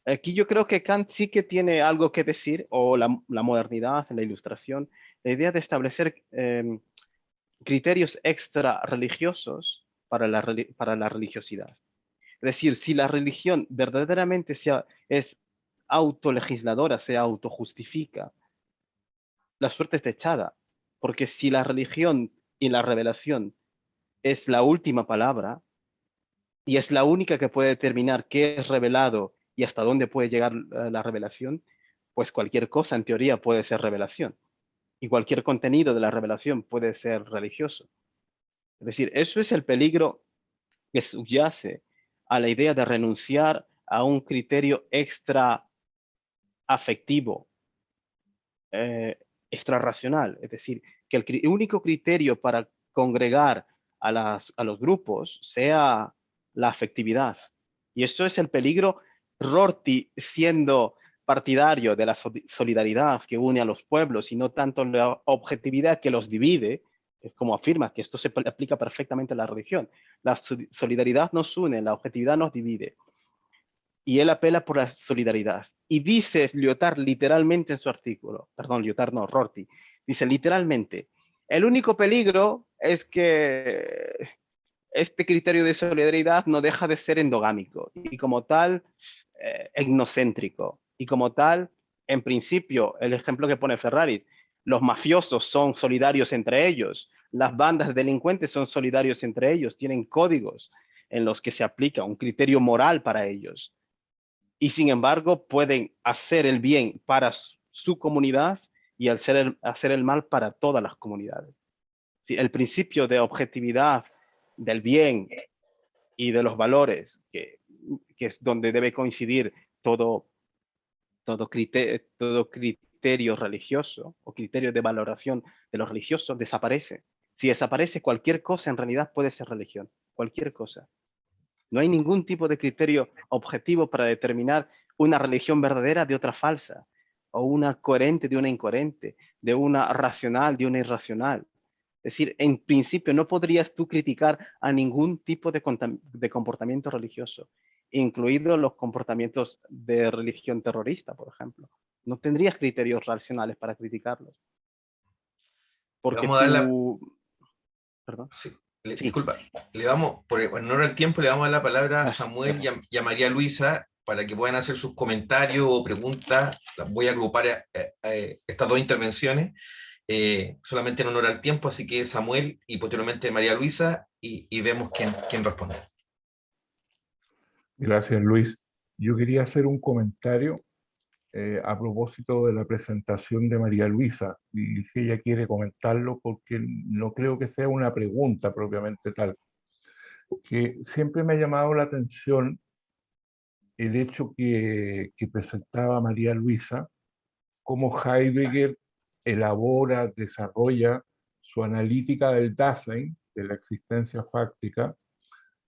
S3: aquí yo creo que Kant sí que tiene algo que decir, o la modernidad, la ilustración, la idea de establecer criterios extra religiosos para la religiosidad. Es decir, si la religión verdaderamente es autolegisladora, se autojustifica, la suerte está echada. Porque si la religión y la revelación es la última palabra y es la única que puede determinar qué es revelado y hasta dónde puede llegar la revelación, pues cualquier cosa en teoría puede ser revelación. Y cualquier contenido de la revelación puede ser religioso. Es decir, eso es el peligro que subyace a la idea de renunciar a un criterio extra afectivo, extra racional. Es decir, que el único criterio para congregar a los grupos sea la afectividad. Y eso es el peligro. Rorty, siendo partidario de la solidaridad que une a los pueblos y no tanto la objetividad que los divide, es como afirma que esto se aplica perfectamente a la religión. La solidaridad nos une, la objetividad nos divide. Y él apela por la solidaridad. Y dice Lyotard literalmente en su artículo, perdón, Lyotard no, Rorty, dice literalmente, el único peligro es que este criterio de solidaridad no deja de ser endogámico y como tal, etnocéntrico. Y como tal, en principio, el ejemplo que pone Ferrari, los mafiosos son solidarios entre ellos, las bandas de delincuentes son solidarios entre ellos, tienen códigos en los que se aplica un criterio moral para ellos. Y sin embargo, pueden hacer el bien para su comunidad y hacer el mal para todas las comunidades. El principio de objetividad del bien y de los valores, que es donde debe coincidir todo criterio religioso o criterio de valoración de lo religioso, desaparece. Si desaparece cualquier cosa, en realidad puede ser religión, cualquier cosa. No hay ningún tipo de criterio objetivo para determinar una religión verdadera de otra falsa, o una coherente de una incoherente, de una racional de una irracional. Es decir, en principio no podrías tú criticar a ningún tipo de comportamiento religioso, incluidos los comportamientos de religión terrorista, por ejemplo. No tendrías criterios racionales para criticarlos. Porque
S1: Vamos a dar la...
S3: tú... Perdón.
S1: Sí,
S3: Sí.
S1: disculpa, le damos, por honor al tiempo, le damos la palabra a Samuel y a María Luisa para que puedan hacer sus comentarios o preguntas. Las voy a agrupar estas dos intervenciones, solamente en honor al tiempo, así que Samuel y posteriormente María Luisa y vemos quién responde.
S6: Gracias, Luis. Yo quería hacer un comentario a propósito de la presentación de María Luisa, y si ella quiere comentarlo, porque no creo que sea una pregunta propiamente tal, que siempre me ha llamado la atención el hecho que presentaba María Luisa, cómo Heidegger elabora, desarrolla su analítica del Dasein, de la existencia fáctica,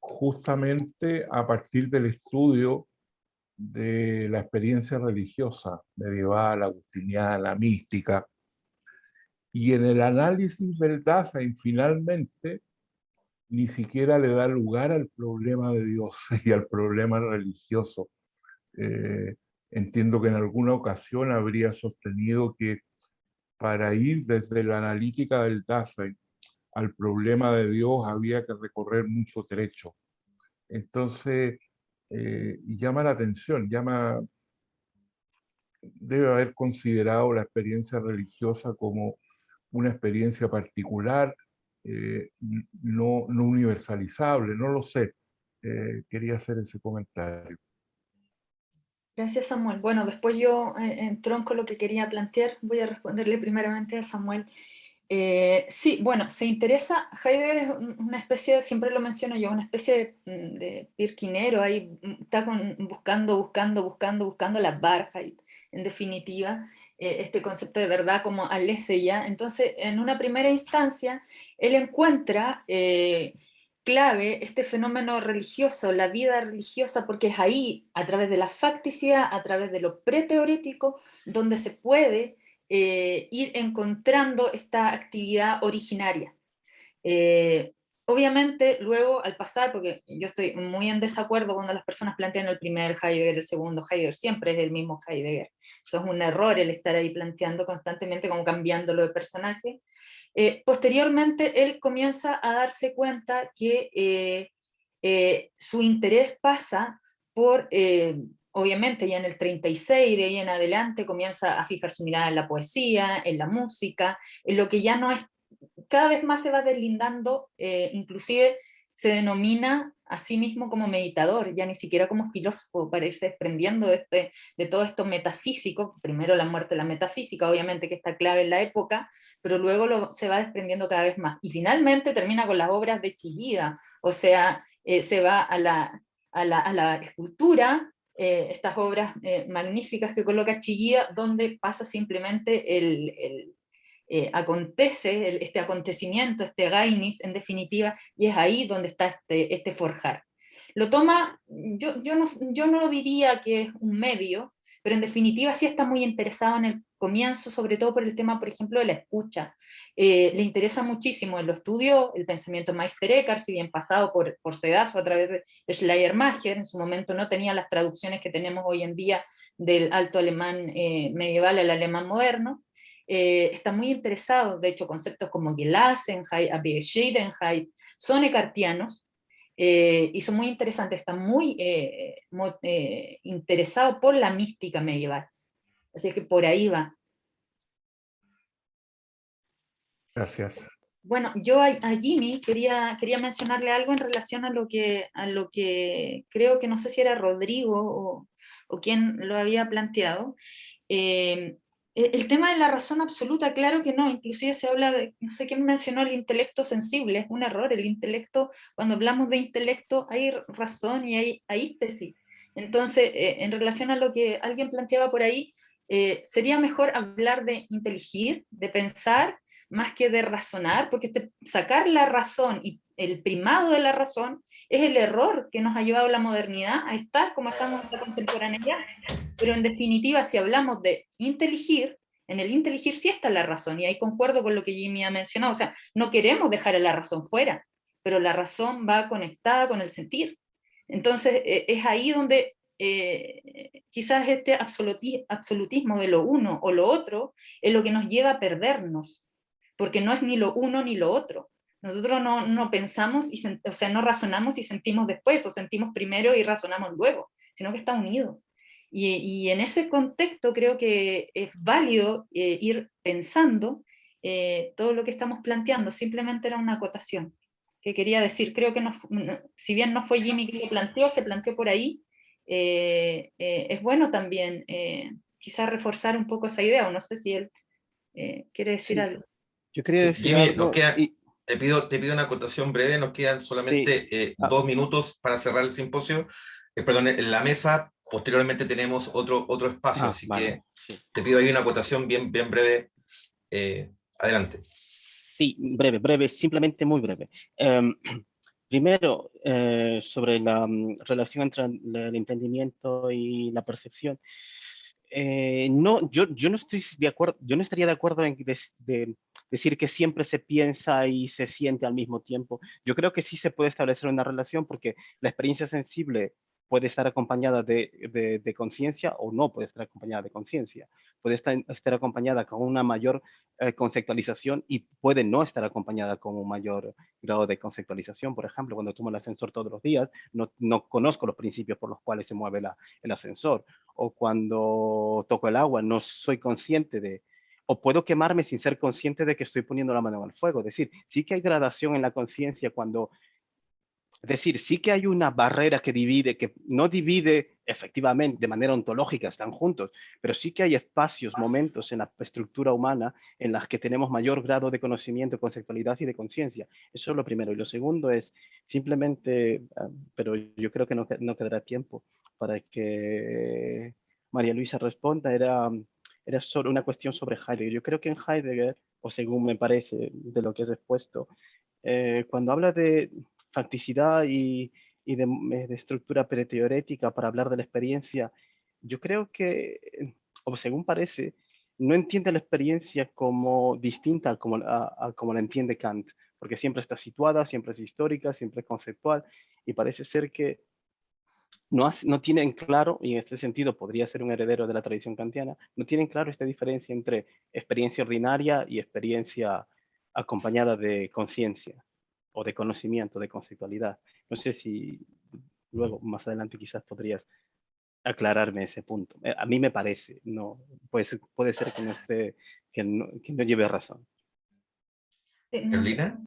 S6: justamente a partir del estudio de la experiencia religiosa medieval, agustiniana, mística. Y en el análisis del Dasein, finalmente, ni siquiera le da lugar al problema de Dios y al problema religioso. Entiendo que en alguna ocasión habría sostenido que para ir desde la analítica del Dasein al problema de Dios había que recorrer mucho trecho. Entonces, llama la atención, debe haber considerado la experiencia religiosa como una experiencia particular, no universalizable, no lo sé. Quería hacer ese comentario.
S2: Gracias, Samuel. Bueno, después yo entronco lo que quería plantear. Voy a responderle primeramente a Samuel. Sí, bueno, se interesa, Heidegger es una especie, siempre lo menciono yo, una especie de pirquinero, ahí está buscando la Wahrheit, en definitiva, este concepto de verdad como aletheia. Entonces, en una primera instancia, él encuentra clave este fenómeno religioso, la vida religiosa, porque es ahí, a través de la facticidad, a través de lo preteorético, donde se puede ir encontrando esta actividad originaria. Obviamente, luego al pasar, porque yo estoy muy en desacuerdo cuando las personas plantean el primer Heidegger, el segundo Heidegger, siempre es el mismo Heidegger. Eso es un error el estar ahí planteando constantemente, como cambiándolo de personaje. Posteriormente, él comienza a darse cuenta que su interés pasa por, obviamente ya en el 36, de ahí en adelante, comienza a fijar su mirada en la poesía, en la música, en lo que ya no es, cada vez más se va deslindando, inclusive se denomina a sí mismo como meditador, ya ni siquiera como filósofo, parece desprendiendo de todo esto metafísico, primero la muerte de la metafísica, obviamente que está clave en la época, pero luego se va desprendiendo cada vez más, y finalmente termina con las obras de Chillida, o sea, se va a la escultura, estas obras magníficas que coloca Chillida, donde pasa simplemente acontece este acontecimiento, este gainis, en definitiva, y es ahí donde está este forjar. Lo toma, yo no diría que es un medio, pero en definitiva sí está muy interesado en el comienzo, sobre todo por el tema, por ejemplo, de la escucha. Le interesa muchísimo, él lo estudió, el pensamiento de Meister Eckhart, si bien pasado por Sedazo a través de Schleiermacher, en su momento no tenía las traducciones que tenemos hoy en día del alto alemán medieval al alemán moderno. Está muy interesado, de hecho conceptos como Gelassenheit, Abgeschiedenheit, son eckartianos, y son muy interesantes, está muy interesado por la mística medieval. Así que por ahí va.
S6: Gracias.
S2: Bueno, yo a Jimmy quería mencionarle algo en relación a lo que creo que no sé si era Rodrigo o quien lo había planteado. El tema de la razón absoluta, claro que no, inclusive se habla de, no sé quién mencionó el intelecto sensible, es un error, el intelecto, cuando hablamos de intelecto hay razón y hay ístesis. Entonces, en relación a lo que alguien planteaba por ahí, sería mejor hablar de inteligir, de pensar, más que de razonar, porque sacar la razón y el primado de la razón es el error que nos ha llevado la modernidad a estar como estamos en la contemporaneidad. Pero en definitiva, si hablamos de inteligir, en el inteligir sí está la razón, y ahí concuerdo con lo que Jimmy ha mencionado, o sea, no queremos dejar a la razón fuera, pero la razón va conectada con el sentir. Entonces, es ahí donde quizás este absolutismo de lo uno o lo otro es lo que nos lleva a perdernos, porque no es ni lo uno ni lo otro. Nosotros no pensamos, o sea, no razonamos y sentimos después, o sentimos primero y razonamos luego, sino que está unido. Y en ese contexto creo que es válido ir pensando todo lo que estamos planteando. Simplemente era una acotación que quería decir. Creo que si bien no fue Jimmy que lo planteó, se planteó por ahí. Es bueno también quizás reforzar un poco esa idea, o no sé si él quiere decir
S3: Sí,
S2: algo.
S3: yo quería
S1: Sí,
S3: decir
S1: Jimmy,
S3: algo y
S1: te pido una acotación breve, nos quedan solamente
S3: sí,
S1: 2 minutos para cerrar el simposio. Perdón, en la mesa posteriormente tenemos otro espacio, así
S3: vale,
S1: que
S3: sí.
S1: te pido ahí una acotación bien breve. Adelante.
S3: Sí, breve, simplemente muy breve. Primero, sobre la relación entre el entendimiento y la percepción. No, yo no estoy de acuerdo, yo no estaría de acuerdo en decir que siempre se piensa y se siente al mismo tiempo. Yo creo que sí se puede establecer una relación porque la experiencia sensible puede estar acompañada de conciencia o no puede estar acompañada de conciencia. Puede estar acompañada con una mayor conceptualización y puede no estar acompañada con un mayor grado de conceptualización. Por ejemplo, cuando tomo el ascensor todos los días, no conozco los principios por los cuales se mueve el ascensor. O cuando toco el agua, no soy consciente o puedo quemarme sin ser consciente de que estoy poniendo la mano en el fuego. Es decir, sí que hay gradación en la conciencia es decir, sí que hay una barrera que no divide efectivamente de manera ontológica, están juntos, pero sí que hay espacios, momentos en la estructura humana en las que tenemos mayor grado de conocimiento, conceptualidad y de conciencia. Eso es lo primero. Y lo segundo es simplemente, pero yo creo que no quedará tiempo para que María Luisa responda, era solo una cuestión sobre Heidegger. Yo creo que en Heidegger, o según me parece de lo que has expuesto, cuando habla de facticidad y de estructura preteorética para hablar de la experiencia, yo creo que, o según parece, no entiende la experiencia como distinta a como la entiende Kant, porque siempre está situada, siempre es histórica, siempre es conceptual, y parece ser que no tienen claro, y en este sentido podría ser un heredero de la tradición kantiana, no tienen claro esta diferencia entre experiencia ordinaria y experiencia acompañada de conciencia o de conocimiento, de conceptualidad. No sé si luego, más adelante, quizás podrías aclararme ese punto. A mí me parece, no, puede ser que que no lleve razón.
S2: No sé.
S1: Carolina.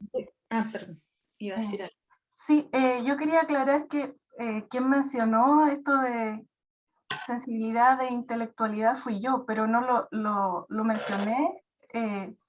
S2: Perdón, iba a decir algo.
S5: Sí, yo quería aclarar que quien mencionó esto de sensibilidad e intelectualidad fui yo, pero no lo mencioné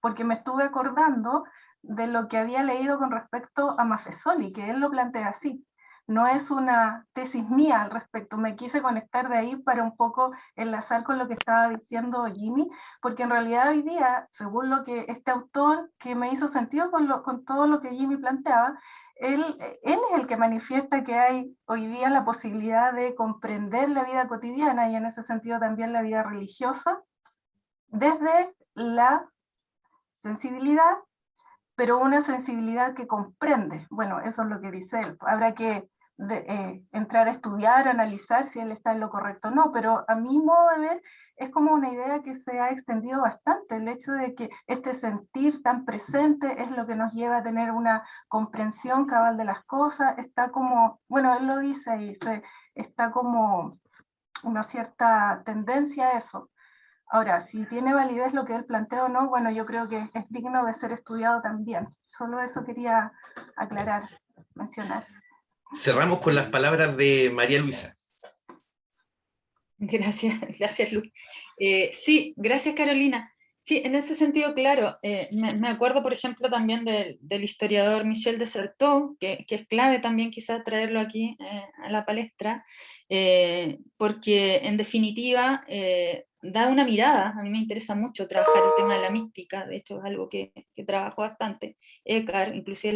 S5: porque me estuve acordando de lo que había leído con respecto a Maffesoli, que él lo plantea así. No es una tesis mía al respecto, me quise conectar de ahí para un poco enlazar con lo que estaba diciendo Jimmy, porque en realidad hoy día, según lo que este autor, que me hizo sentido con todo lo que Jimmy planteaba, él es el que manifiesta que hay hoy día la posibilidad de comprender la vida cotidiana y en ese sentido también la vida religiosa desde la sensibilidad, pero una sensibilidad que comprende. Bueno, eso es lo que dice él. Habrá que entrar a estudiar, analizar si él está en lo correcto o no, pero a mi modo de ver es como una idea que se ha extendido bastante, el hecho de que este sentir tan presente es lo que nos lleva a tener una comprensión cabal de las cosas, está como, bueno, él lo dice ahí, está como una cierta tendencia a eso. Ahora, si tiene validez lo que él plantea o no, bueno, yo creo que es digno de ser estudiado también. Solo eso quería aclarar, mencionar.
S1: Cerramos con las palabras de María Luisa.
S2: Gracias Lu. Sí, gracias Carolina. Sí, en ese sentido, claro, me acuerdo, por ejemplo, también del historiador Michel de Certeau, que es clave también quizás traerlo aquí a la palestra, porque en definitiva da una mirada. A mí me interesa mucho trabajar el tema de la mística, de hecho es algo que trabajo bastante, Eckhart, inclusive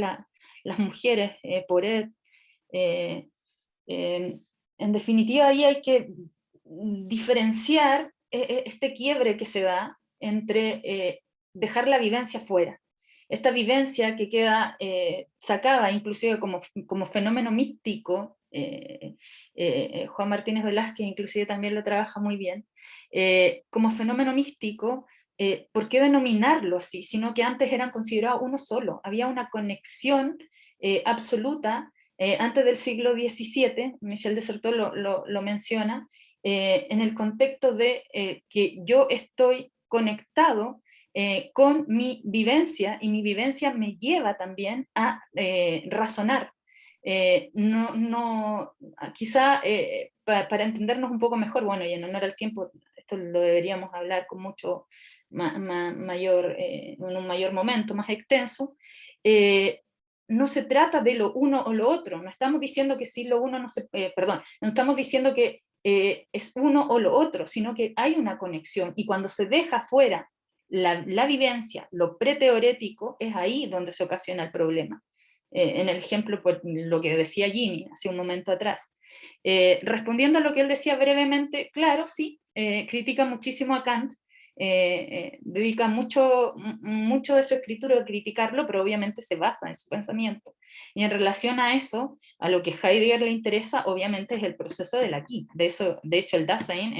S2: las mujeres, Poret, en definitiva ahí hay que diferenciar este quiebre que se da entre dejar la vivencia fuera. Esta vivencia que queda sacada inclusive como fenómeno místico, Juan Martínez Velázquez inclusive también lo trabaja muy bien, como fenómeno místico, ¿por qué denominarlo así? Sino que antes eran considerados uno solo, había una conexión absoluta. Antes del siglo XVII, Michel de Certeau lo menciona, en el contexto de que yo estoy conectado con mi vivencia, y mi vivencia me lleva también a razonar. Quizá para entendernos un poco mejor, bueno, y en honor al tiempo, esto lo deberíamos hablar con mucho mayor, en un mayor momento, más extenso, no se trata de lo uno o lo otro, no estamos diciendo que si lo uno no se, perdón, no estamos diciendo que es uno o lo otro, sino que hay una conexión, y cuando se deja fuera la vivencia, lo preteorético, es ahí donde se ocasiona el problema. En el ejemplo, por lo que decía Jimmy hace un momento atrás. Respondiendo a lo que él decía brevemente, claro, sí, critica muchísimo a Kant, dedica mucho de su escritura a criticarlo, pero obviamente se basa en su pensamiento. Y en relación a eso, a lo que Heidegger le interesa, obviamente es el proceso del aquí. De hecho, el Dasein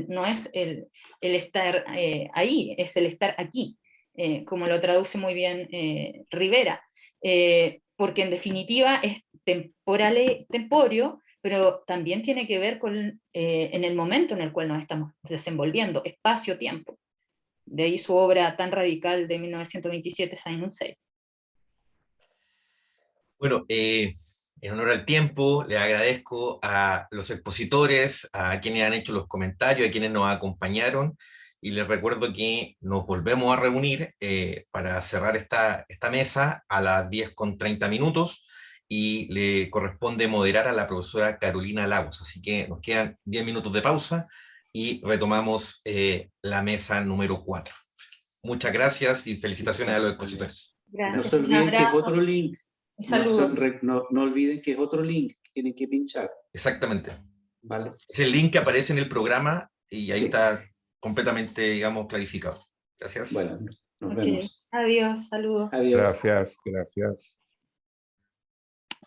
S2: no es el estar ahí, es el estar aquí, como lo traduce muy bien Rivera, porque en definitiva es temporio, pero también tiene que ver con en el momento en el cual nos estamos desenvolviendo, espacio-tiempo. De ahí su obra tan radical de 1927, Sein und Sein.
S1: Bueno, en honor al tiempo, le agradezco a los expositores, a quienes han hecho los comentarios, a quienes nos acompañaron, y les recuerdo que nos volvemos a reunir para cerrar esta mesa a las 10:30, y le corresponde moderar a la profesora Carolina Lagos. Así que nos quedan 10 minutos de pausa y retomamos la mesa número 4. Muchas gracias y felicitaciones a los expositores.
S2: Gracias.
S4: No se olviden que es otro link.
S2: Saludos.
S4: No olviden que es otro link que tienen que pinchar.
S1: Exactamente.
S4: Vale.
S1: Es el link que aparece en el programa y ahí está completamente, digamos, clarificado. Gracias.
S4: Bueno, nos vemos.
S2: Adiós, saludos.
S4: Adiós.
S6: Gracias, gracias.